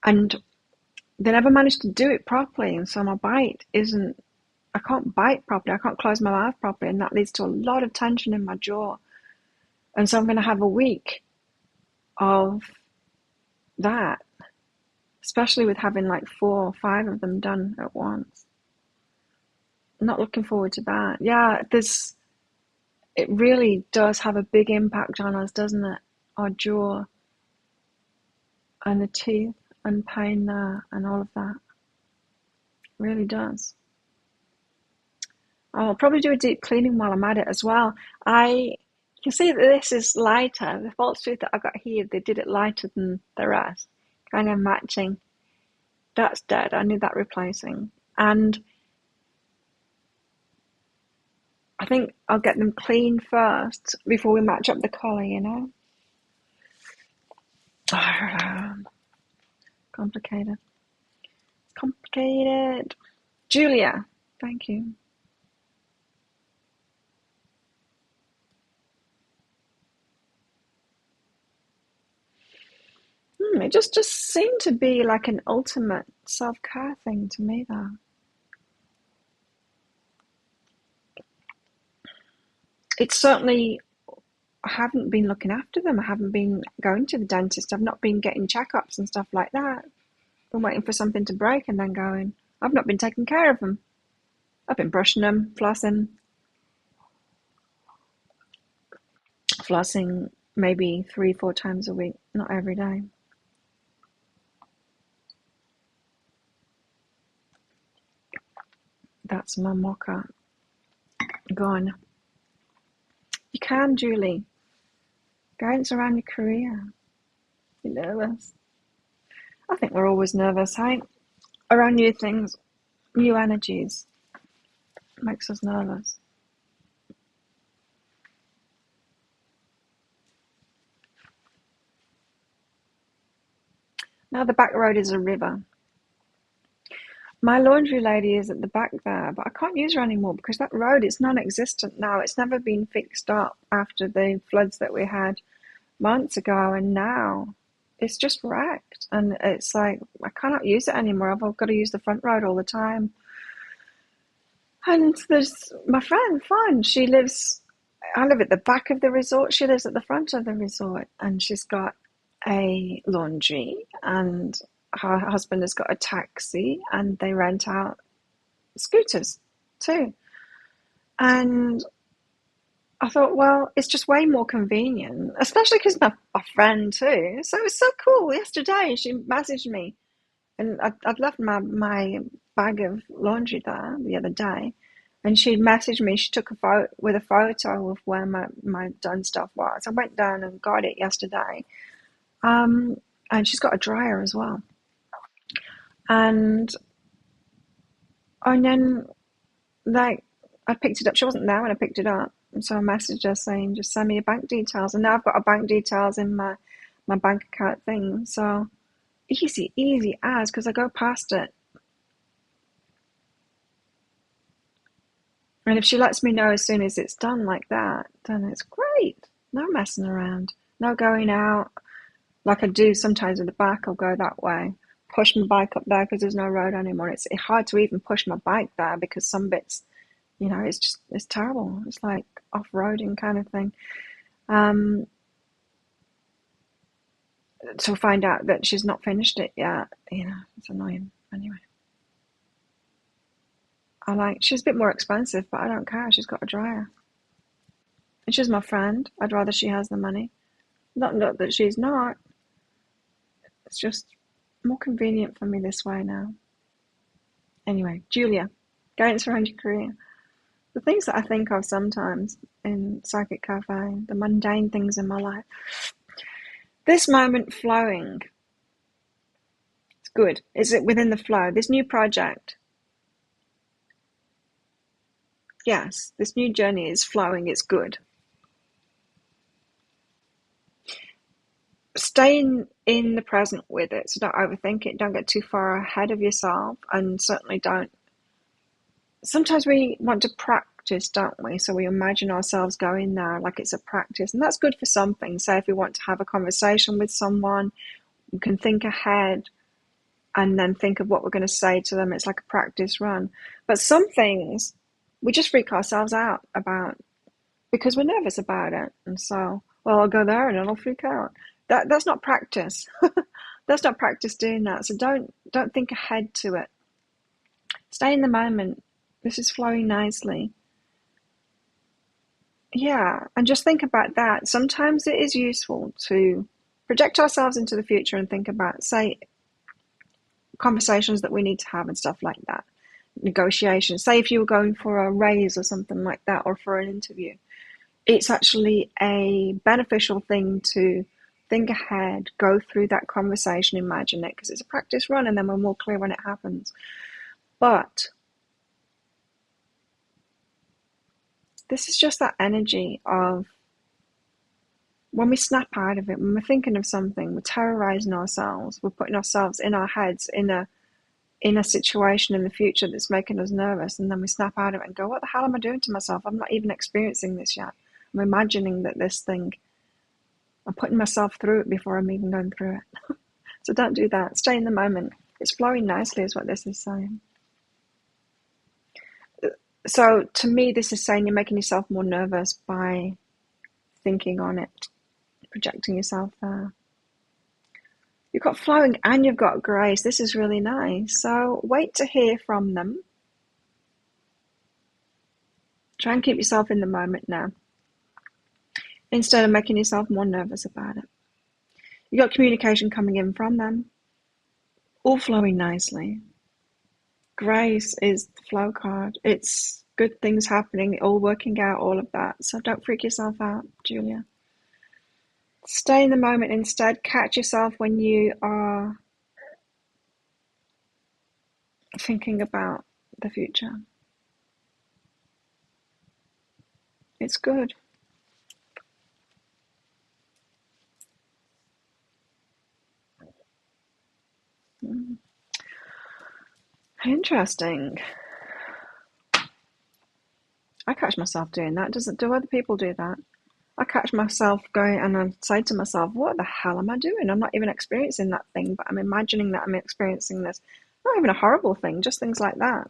and they never managed to do it properly, and so my bite isn't, I can't bite properly, I can't close my mouth properly, and that leads to a lot of tension in my jaw. And so I'm going to have a week of that, especially with having like 4 or 5 of them done at once. I'm not looking forward to that. Yeah, it really does have a big impact on us, doesn't it? Our jaw and the teeth and pain there and all of that. It really does. I'll probably do a deep cleaning while I'm at it as well. I You see that this is lighter. The false tooth that I got here, they did it lighter than the rest. Kind of matching. That's dead. I need that replacing. And I think I'll get them clean first before we match up the colour, you know? Complicated. Complicated. Julia, thank you. It just seemed to be like an ultimate self-care thing to me, though. It's certainly, I haven't been looking after them. I haven't been going to the dentist. I've not been getting checkups and stuff like that. Been waiting for something to break and then going. I've not been taking care of them. I've been brushing them, flossing maybe 3-4 times a week, not every day. That's my mocha gone. You can, Julie. Guidance around your career. You're nervous. I think we're always nervous, hey? Around new things, new energies. Makes us nervous. Now the back road is a river. My laundry lady is at the back there, but I can't use her anymore because that road is non-existent now. It's never been fixed up after the floods that we had months ago, and now it's just wrecked. And it's like, I cannot use it anymore. I've got to use the front road all the time. And there's my friend, fine. I live at the back of the resort. She lives at the front of the resort, and she's got a laundry, and her husband has got a taxi, and they rent out scooters too. And I thought, well, it's just way more convenient, especially because my friend too. So it was so cool. Yesterday, she messaged me, and I'd left my bag of laundry there the other day, and she messaged me. She took a photo of where my done stuff was. I went down and got it yesterday. And she's got a dryer as well. And then, like, I picked it up. She wasn't there when I picked it up. And so I messaged her saying, just send me your bank details. And now I've got her bank details in my bank account thing. So easy as, because I go past it. And if she lets me know as soon as it's done like that, then it's great. No messing around. No going out. Like I do sometimes with the back, I'll go that way. Push my bike up there because there's no road anymore. It's hard to even push my bike there because some bits, you know, it's terrible. It's like off-roading kind of thing. To find out that she's not finished it yet, you know, it's annoying. Anyway. She's a bit more expensive, but I don't care. She's got a dryer. And she's my friend. I'd rather she has the money. Not that she's not. It's just more convenient for me this way now. Anyway, Julia, guidance around your career. The things that I think of sometimes in Psychic Cafe, the mundane things in my life. This moment flowing. It's good. Is it within the flow? This new project. Yes, this new journey is flowing. It's good. Staying in the present with it, so don't overthink it. Don't get too far ahead of yourself, and certainly don't. Sometimes we want to practice, don't we? So we imagine ourselves going there like it's a practice, and that's good for something. Say if we want to have a conversation with someone, we can think ahead and then think of what we're going to say to them. It's like a practice run. But some things we just freak ourselves out about because we're nervous about it. And so, well, I'll go there and then I'll freak out. That's not practice. That's not practice doing that. So don't think ahead to it. Stay in the moment. This is flowing nicely. Yeah, and just think about that. Sometimes it is useful to project ourselves into the future and think about, say, conversations that we need to have and stuff like that. Negotiations. Say if you were going for a raise or something like that, or for an interview. it's actually a beneficial thing to think ahead, go through that conversation, imagine it, because it's a practice run, and then we're more clear when it happens. But this is just that energy of when we snap out of it, when we're thinking of something, we're terrorizing ourselves, we're putting ourselves in our heads in a situation in the future that's making us nervous, and then we snap out of it and go, what the hell am I doing to myself? I'm not even experiencing this yet. I'm imagining that this thing, I'm putting myself through it before I'm even going through it. So don't do that. Stay in the moment. It's flowing nicely is what this is saying. So to me, this is saying you're making yourself more nervous by thinking on it, projecting yourself there. You've got flowing and you've got grace. This is really nice. So wait to hear from them. Try and keep yourself in the moment now, instead of making yourself more nervous about it. You've got communication coming in from them, all flowing nicely. Grace is the flow card. It's good things happening, all working out, all of that. So don't freak yourself out, Julia. Stay in the moment instead. Catch yourself when you are thinking about the future. It's good. Interesting. I catch myself doing that. Do other people do that? I catch myself going and I say to myself, what the hell am I doing? I'm not even experiencing that thing, but I'm imagining that I'm experiencing this. Not even a horrible thing, just things like that.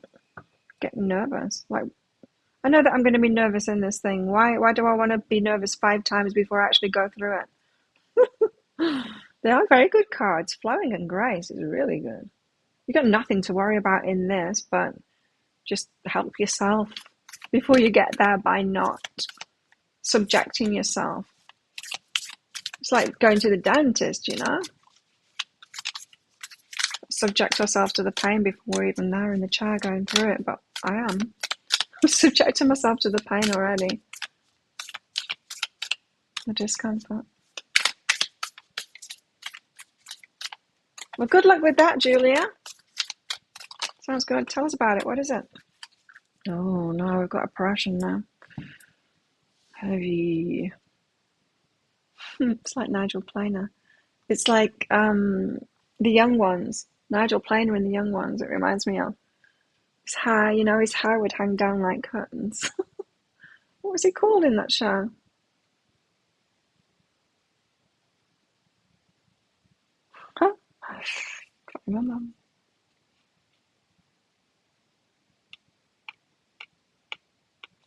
Getting nervous. Like, I know that I'm going to be nervous in this thing. Why do I want to be nervous 5 times before I actually go through it? They are very good cards. Flowing and grace is really good. You've got nothing to worry about in this, but just help yourself before you get there by not subjecting yourself. It's like going to the dentist, you know? Subject ourselves to the pain before we're even there in the chair going through it, but I am. I'm subjecting myself to the pain already. The discomfort. Well, good luck with that, Julia. Sounds good. Tell us about it. What is it? Oh, no, we've got oppression now. Heavy. It's like Nigel Planer. It's like the young ones. Nigel Planer and the young ones, it reminds me of. His hair, you know, his hair would hang down like curtains. What was he called in that show? Huh? Can't remember.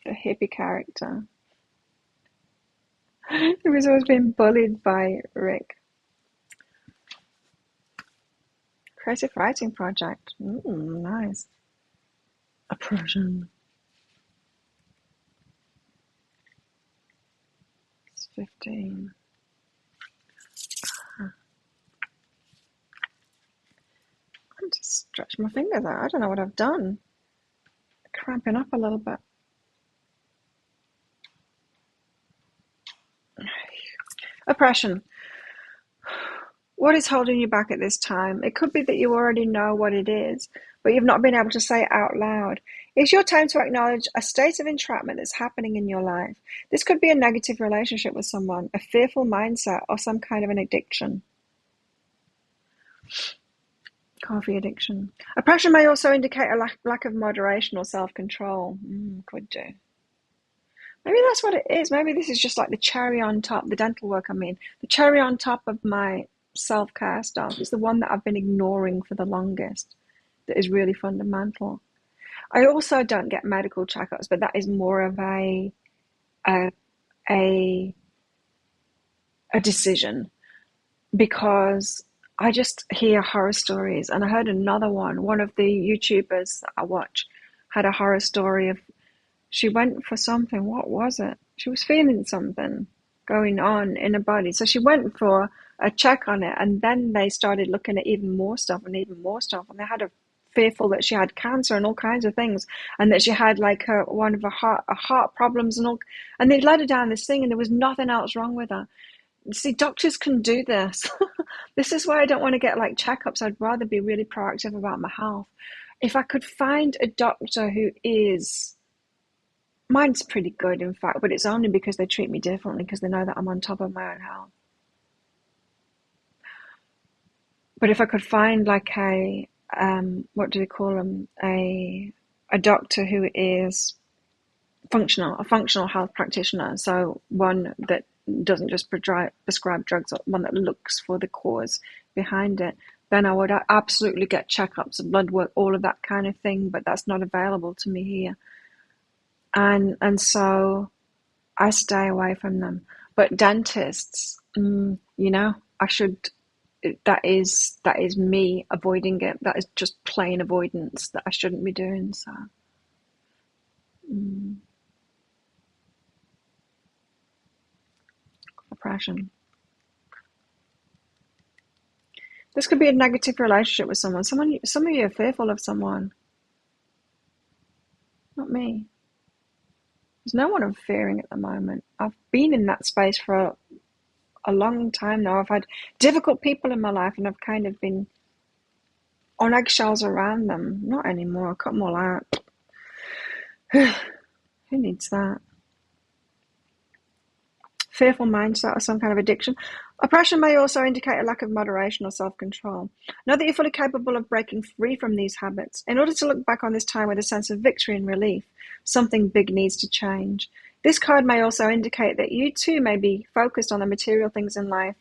The hippie character. He was always being bullied by Rick. Creative writing project. Nice. Oppression. It's 15. I'm just stretch my fingers out. I don't know what I've done. Cramping up a little bit. Oppression. What is holding you back at this time? It could be that you already know what it is, but you've not been able to say it out loud. It's your time to acknowledge a state of entrapment that's happening in your life. This could be a negative relationship with someone, a fearful mindset, or some kind of an addiction. Coffee addiction. Oppression may also indicate a lack of moderation or self-control. Could do. Maybe that's what it is. Maybe this is just like the cherry on top, the dental work, the cherry on top of my self-care stuff. It's the one that I've been ignoring for the longest that is really fundamental. I also don't get medical checkups, but that is more of a decision, because I just hear horror stories. And I heard another one of the YouTubers that I watch had a horror story of, she went for something. What was it? She was feeling something going on in her body. So she went for a check on it, and then they started looking at even more stuff. And they had her fearful that she had cancer and all kinds of things, and that she had like one of her heart problems and all, and they led her down this thing, and there was nothing else wrong with her. See, doctors can do this. This is why I don't want to get like checkups. I'd rather be really proactive about my health. If I could find a doctor who is, mine's pretty good, in fact, but it's only because they treat me differently, because they know that I'm on top of my own health. But if I could find like a, what do they call them? A doctor who is a functional health practitioner. So one that doesn't just prescribe drugs, one that looks for the cause behind it, then I would absolutely get checkups, blood work, all of that kind of thing. But that's not available to me here. And so I stay away from them. But dentists, I should, that is me avoiding it. That is just plain avoidance that I shouldn't be doing. So oppression. This could be a negative relationship with someone. Some of you are fearful of someone. Not me. There's no one I'm fearing at the moment. I've been in that space for a long time now. I've had difficult people in my life, and I've kind of been on eggshells around them. Not anymore. I cut them all out. Who needs that? Fearful mindset or some kind of addiction. Oppression may also indicate a lack of moderation or self-control. Know that you're fully capable of breaking free from these habits. In order to look back on this time with a sense of victory and relief, something big needs to change. This card may also indicate that you too may be focused on the material things in life.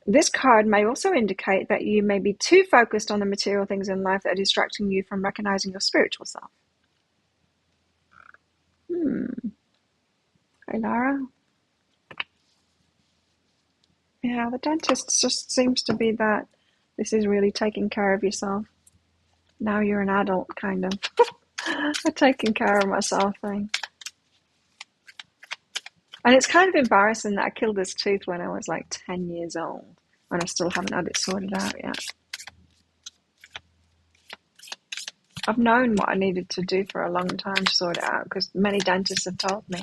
This card may also indicate that you may be too focused on the material things in life that are distracting you from recognizing your spiritual self. Hey, Lara. Yeah, the dentist just seems to be that this is really taking care of yourself. Now you're an adult, kind of. A taking care of myself thing. And it's kind of embarrassing that I killed this tooth when I was like 10 years old, and I still haven't had it sorted out yet. I've known what I needed to do for a long time to sort it out, because many dentists have told me.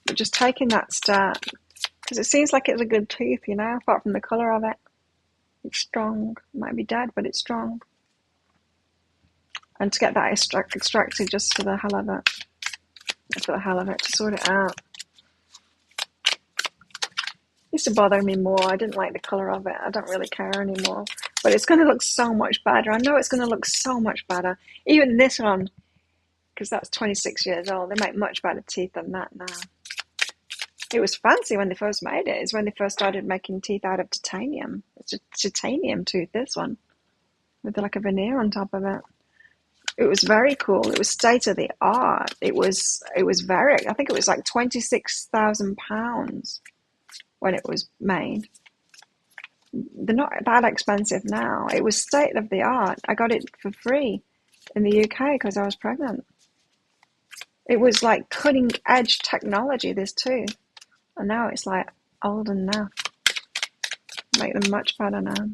But just taking that step, because it seems like it's a good tooth, apart from the colour of it. It's strong. It might be dead, but it's strong. And to get that extracted just for the hell of it. For the hell of it, to sort it out. It used to bother me more. I didn't like the colour of it. I don't really care anymore. But it's going to look so much better. I know it's going to look so much better. Even this one, because that's 26 years old, they make much better teeth than that now. It was fancy when they first made it. It's when they first started making teeth out of titanium. It's a titanium tooth, this one, with like a veneer on top of it. It was very cool. It was state of the art. It was very, I think it was like £26,000 when it was made. They're not that expensive now. It was state of the art. I got it for free in the UK because I was pregnant. It was like cutting edge technology, this tooth. And now it's like old enough. Make them much better now.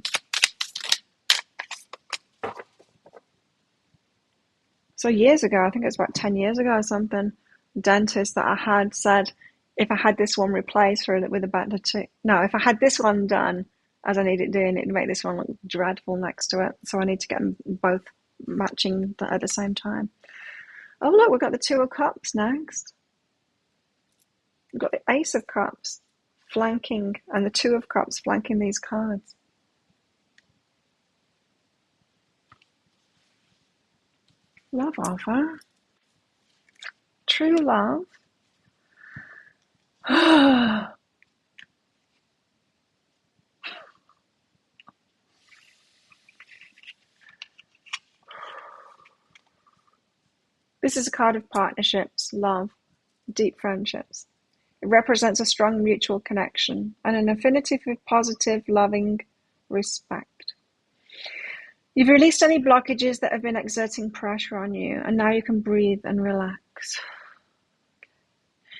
So years ago, I think it was about 10 years ago or something, a dentist that I had said, if I had this one replaced with a better tooth, no, if I had this one done as I need it doing, it'd make this one look dreadful next to it. So I need to get them both matching at the same time. Oh, look, we've got the Two of Cups next. We've got the Ace of Cups flanking and the Two of Cups flanking these cards. Love offer. True love. This is a card of partnerships, love, deep friendships. It represents a strong mutual connection and an affinity for positive, loving respect. You've released any blockages that have been exerting pressure on you, and now you can breathe and relax.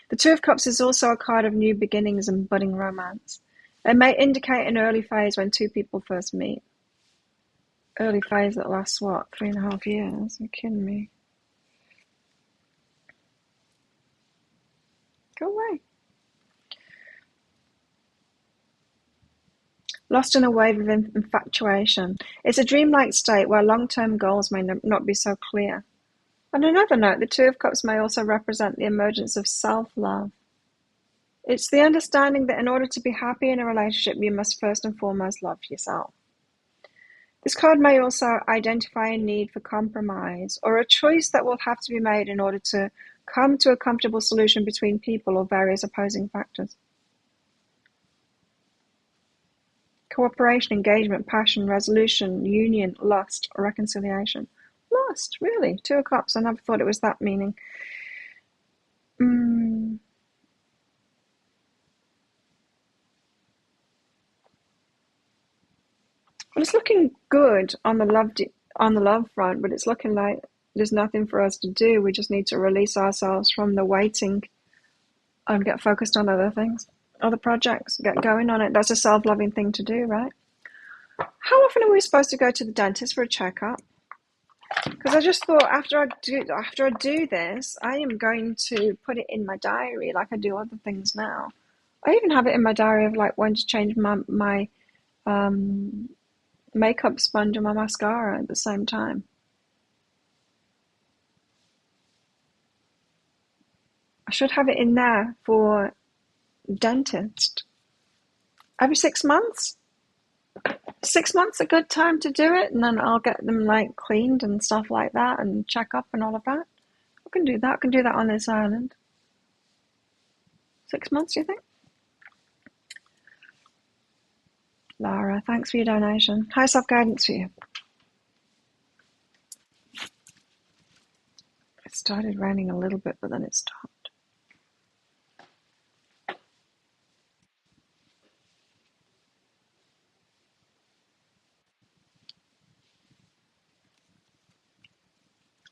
The Two of Cups is also a card of new beginnings and budding romance. They may indicate an early phase when two people first meet. Early phase that lasts, what, 3.5 years? You're kidding me. Go away. Lost in a wave of infatuation. It's a dreamlike state where long-term goals may not be so clear. On another note, the Two of Cups may also represent the emergence of self-love. It's the understanding that in order to be happy in a relationship, you must first and foremost love yourself. This card may also identify a need for compromise or a choice that will have to be made in order to come to a comfortable solution between people or various opposing factors. Cooperation, engagement, passion, resolution, union, lust, or reconciliation. Lust, really? Two of Cups. I never thought it was that meaning. Well, it's looking good on the love front, but it's looking like there's nothing for us to do. We just need to release ourselves from the waiting and get focused on other things, other projects, get going on it. That's a self-loving thing to do, right? How often are we supposed to go to the dentist for a checkup? Because I just thought after I do this, I am going to put it in my diary like I do other things now. I even have it in my diary of like when to change my makeup sponge and my mascara at the same time. I should have it in there for dentist. Every 6 months? 6 months a good time to do it, and then I'll get them like cleaned and stuff like that and check up and all of that. I can do that. I can do that on this island. 6 months, you think? Lara, thanks for your donation. High self-guidance for you. It started raining a little bit, but then it stopped.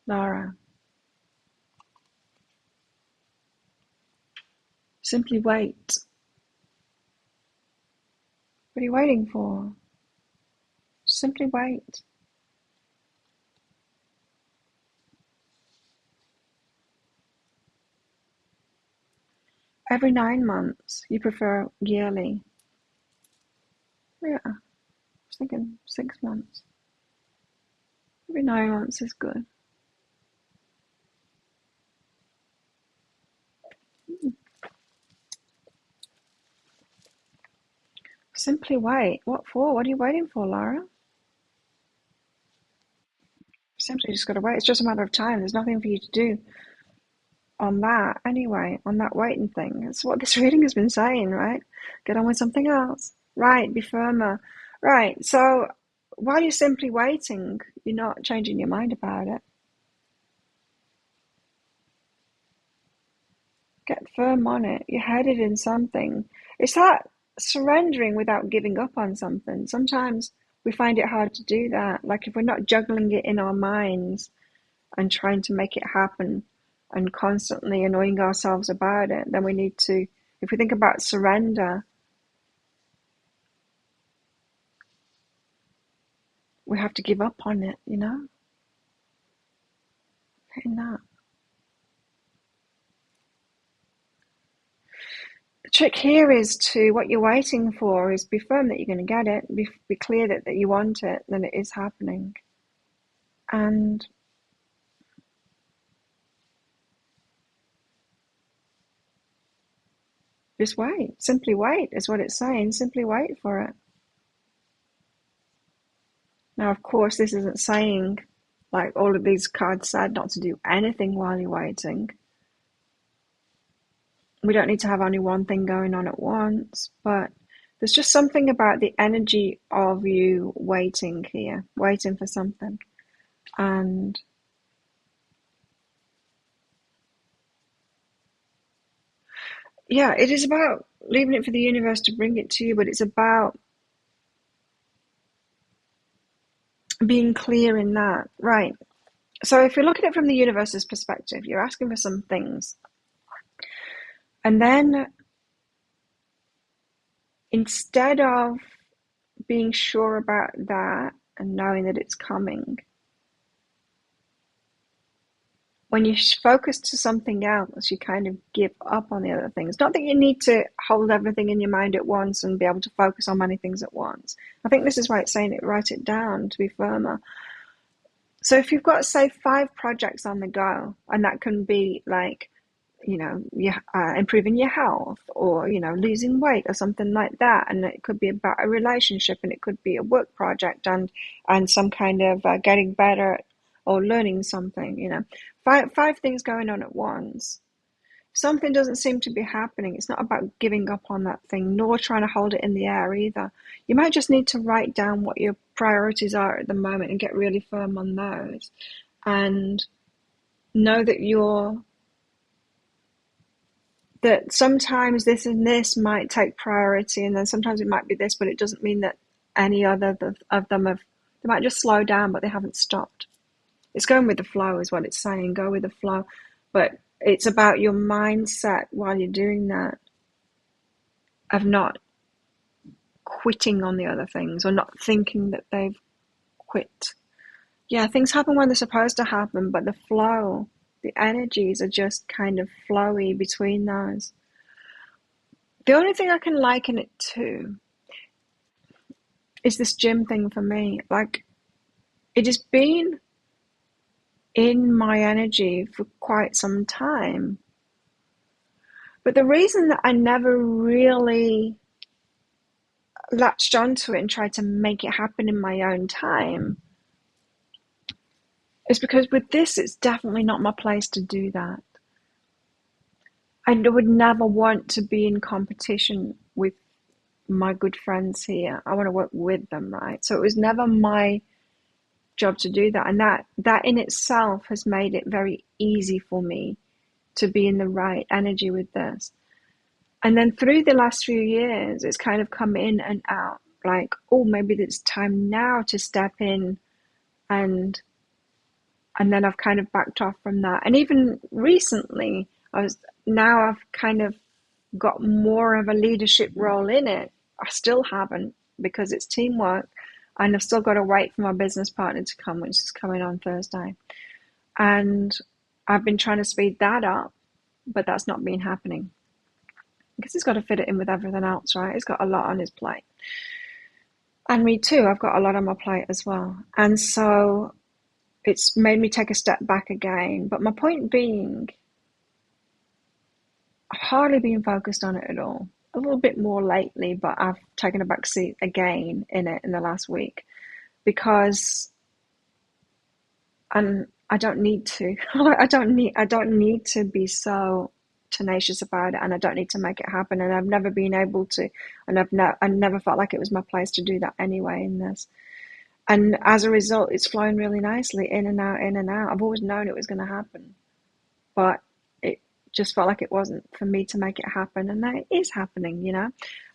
Lara. Simply wait. What are you waiting for? Simply wait. Every 9 months. You prefer yearly? Yeah. I was thinking 6 months. Every 9 months is good. Simply wait. What for? What are you waiting for, Lara? Simply just got to wait. It's just a matter of time. There's nothing for you to do on that anyway, on that waiting thing. That's what this reading has been saying, right? Get on with something else. Right, be firmer. Right, so while you're simply waiting, you're not changing your mind about it. Get firm on it. You're headed in something. It's that surrendering without giving up on something. Sometimes we find it hard to do that. Like if we're not juggling it in our minds and trying to make it happen and constantly annoying ourselves about it, then we need to, if we think about surrender, we have to give up on it, you know? Getting that. The trick here is to, what you're waiting for is be firm that you're going to get it, be clear that you want it, then it is happening. And just wait. Simply wait is what it's saying. Simply wait for it. Now, of course, this isn't saying, like all of these cards said, not to do anything while you're waiting. We don't need to have only one thing going on at once, but there's just something about the energy of you waiting here, waiting for something. And yeah, it is about leaving it for the universe to bring it to you, but it's about being clear in that. Right. So if you look at it from the universe's perspective, you're asking for some things. And then instead of being sure about that and knowing that it's coming, when you focus to something else, you kind of give up on the other things. Not that you need to hold everything in your mind at once and be able to focus on many things at once. I think this is why it's saying it, write it down to be firmer. So if you've got, say, 5 projects on the go, and that can be like, improving your health, or, losing weight or something like that. And it could be about a relationship, and it could be a work project, and some kind of getting better or learning something, 5 things going on at once. If something doesn't seem to be happening, it's not about giving up on that thing, nor trying to hold it in the air either. You might just need to write down what your priorities are at the moment and get really firm on those. And know that sometimes this and this might take priority, and then sometimes it might be this, but it doesn't mean that any other of them they might just slow down, but they haven't stopped. It's going with the flow is what it's saying. Go with the flow. But it's about your mindset while you're doing that, of not quitting on the other things, or not thinking that they've quit. Yeah, things happen when they're supposed to happen, but the flow, the energies are just kind of flowy between those. The only thing I can liken it to is this gym thing for me. Like, it has been in my energy for quite some time. But the reason that I never really latched onto it and tried to make it happen in my own time is because with this, it's definitely not my place to do that. I would never want to be in competition with my good friends here. I want to work with them, right? So it was never my job to do that. And that in itself has made it very easy for me to be in the right energy with this. And then through the last few years, it's kind of come in and out. Like, oh, maybe it's time now to step in, and then I've kind of backed off from that. And even recently, I've kind of got more of a leadership role in it. I still haven't, because it's teamwork, and I've still got to wait for my business partner to come, which is coming on Thursday. And I've been trying to speed that up, but that's not been happening, because he's got to fit it in with everything else, right? He's got a lot on his plate. And me too, I've got a lot on my plate as well. And so it's made me take a step back again. But my point being, I've hardly been focused on it at all. A little bit more lately, but I've taken a back seat again in it in the last week, because I don't need to. I don't need to be so tenacious about it, and I don't need to make it happen. And I've never been able to, and I never felt like it was my place to do that anyway in this. And as a result, it's flowing really nicely, in and out, in and out. I've always known it was going to happen, but it just felt like it wasn't for me to make it happen, and that it is happening,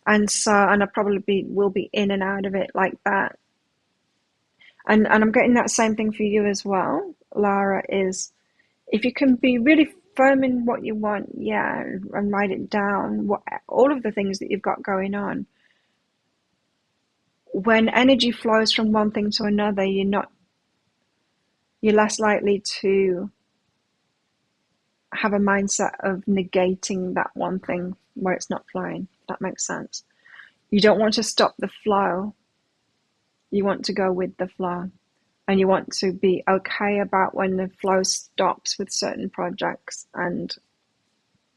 And so, and I probably will be in and out of it like that. And I'm getting that same thing for you as well, Lara, is if you can be really firm in what you want, and write it down, all of the things that you've got going on. When energy flows from one thing to another, you're less likely to have a mindset of negating that one thing where it's not flowing. That makes sense. You don't want to stop the flow. You want to go with the flow. And you want to be okay about when the flow stops with certain projects, and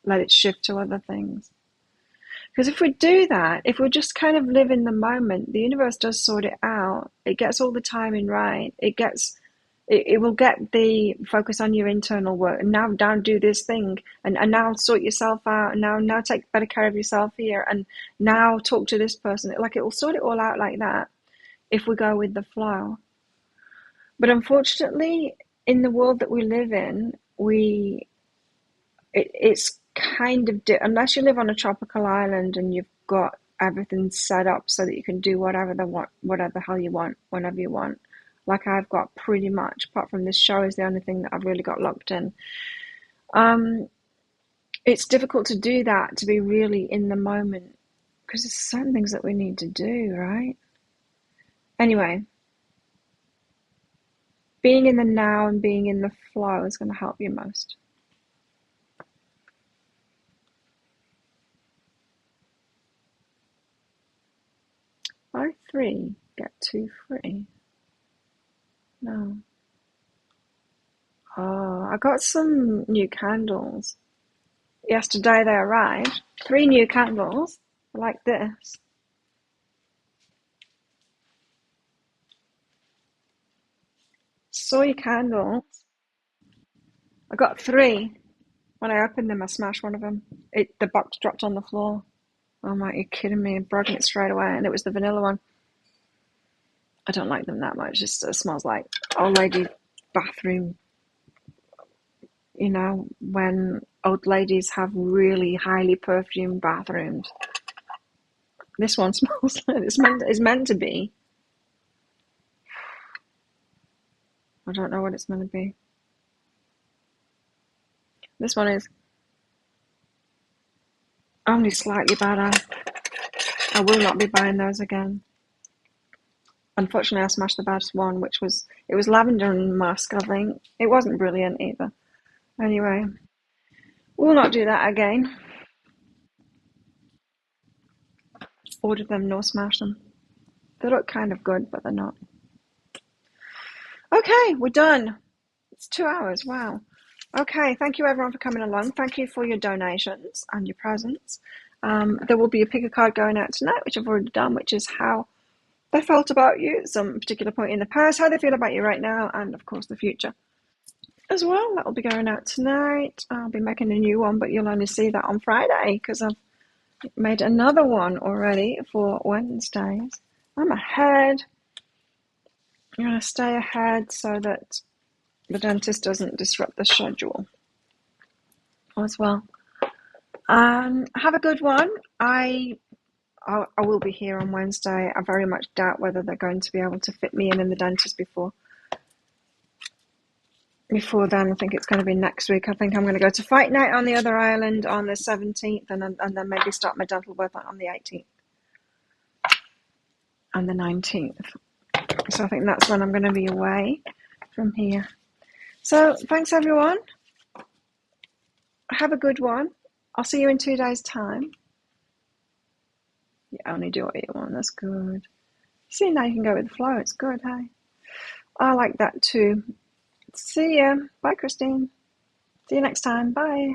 let it shift to other things. Because if we do that, if we just kind of live in the moment, the universe does sort it out. It gets all the timing right. It will get the focus on your internal work, and now down do this thing, and now sort yourself out, and now take better care of yourself here, and now talk to this person. Like, it will sort it all out like that if we go with the flow. But unfortunately, in the world that we live in, it's kind of unless you live on a tropical island and you've got everything set up so that you can do whatever the hell you want, whenever you want. Like I've got pretty much, apart from this show is the only thing that I've really got locked in. It's difficult to do that, to be really in the moment, Because there's certain things that we need to do, right? Anyway, being in the now and being in the flow is going to help you most. Buy 3, get 2 free. No. Oh, I got some new candles. Yesterday they arrived. 3 new candles like this. Soy candles. I got 3. When I opened them, I smashed one of them. The box dropped on the floor. Oh my, you're kidding me. I broke it straight away, and it was the vanilla one. I don't like them that much. It smells like old lady bathroom. You know, when old ladies have really highly perfumed bathrooms. This one smells like it's meant to be. I don't know what it's meant to be. This one is only slightly better. I will not be buying those again. Unfortunately, I smashed the best one, which was lavender and musk, I think. It wasn't brilliant either. Anyway, we'll not do that again. Order them nor smash them. They look kind of good, but they're not. Okay, we're done. It's 2 hours. Wow. Okay, thank you everyone for coming along. Thank you for your donations and your presents. There will be a pick a card going out tonight, which I've already done, which is how they felt about you at some particular point in the past, how they feel about you right now, and of course the future as well. That will be going out tonight. I'll be making a new one, but you'll only see that on Friday because I've made another one already for Wednesdays. I'm ahead. I'm going to stay ahead so that the dentist doesn't disrupt the schedule as well. Have a good one. I will be here on Wednesday. I very much doubt whether they're going to be able to fit me in the dentist before then. I think it's going to be next week. I think I'm going to go to fight night on the other island on the 17th and then maybe start my dental work on the 18th and the 19th. So I think that's when I'm going to be away from here. So thanks everyone. Have a good one. I'll see you in 2 days' time. You only do what you want. That's good. See, now you can go with the flow. It's good, hey? I like that too. See ya. Bye, Christine. See you next time. Bye.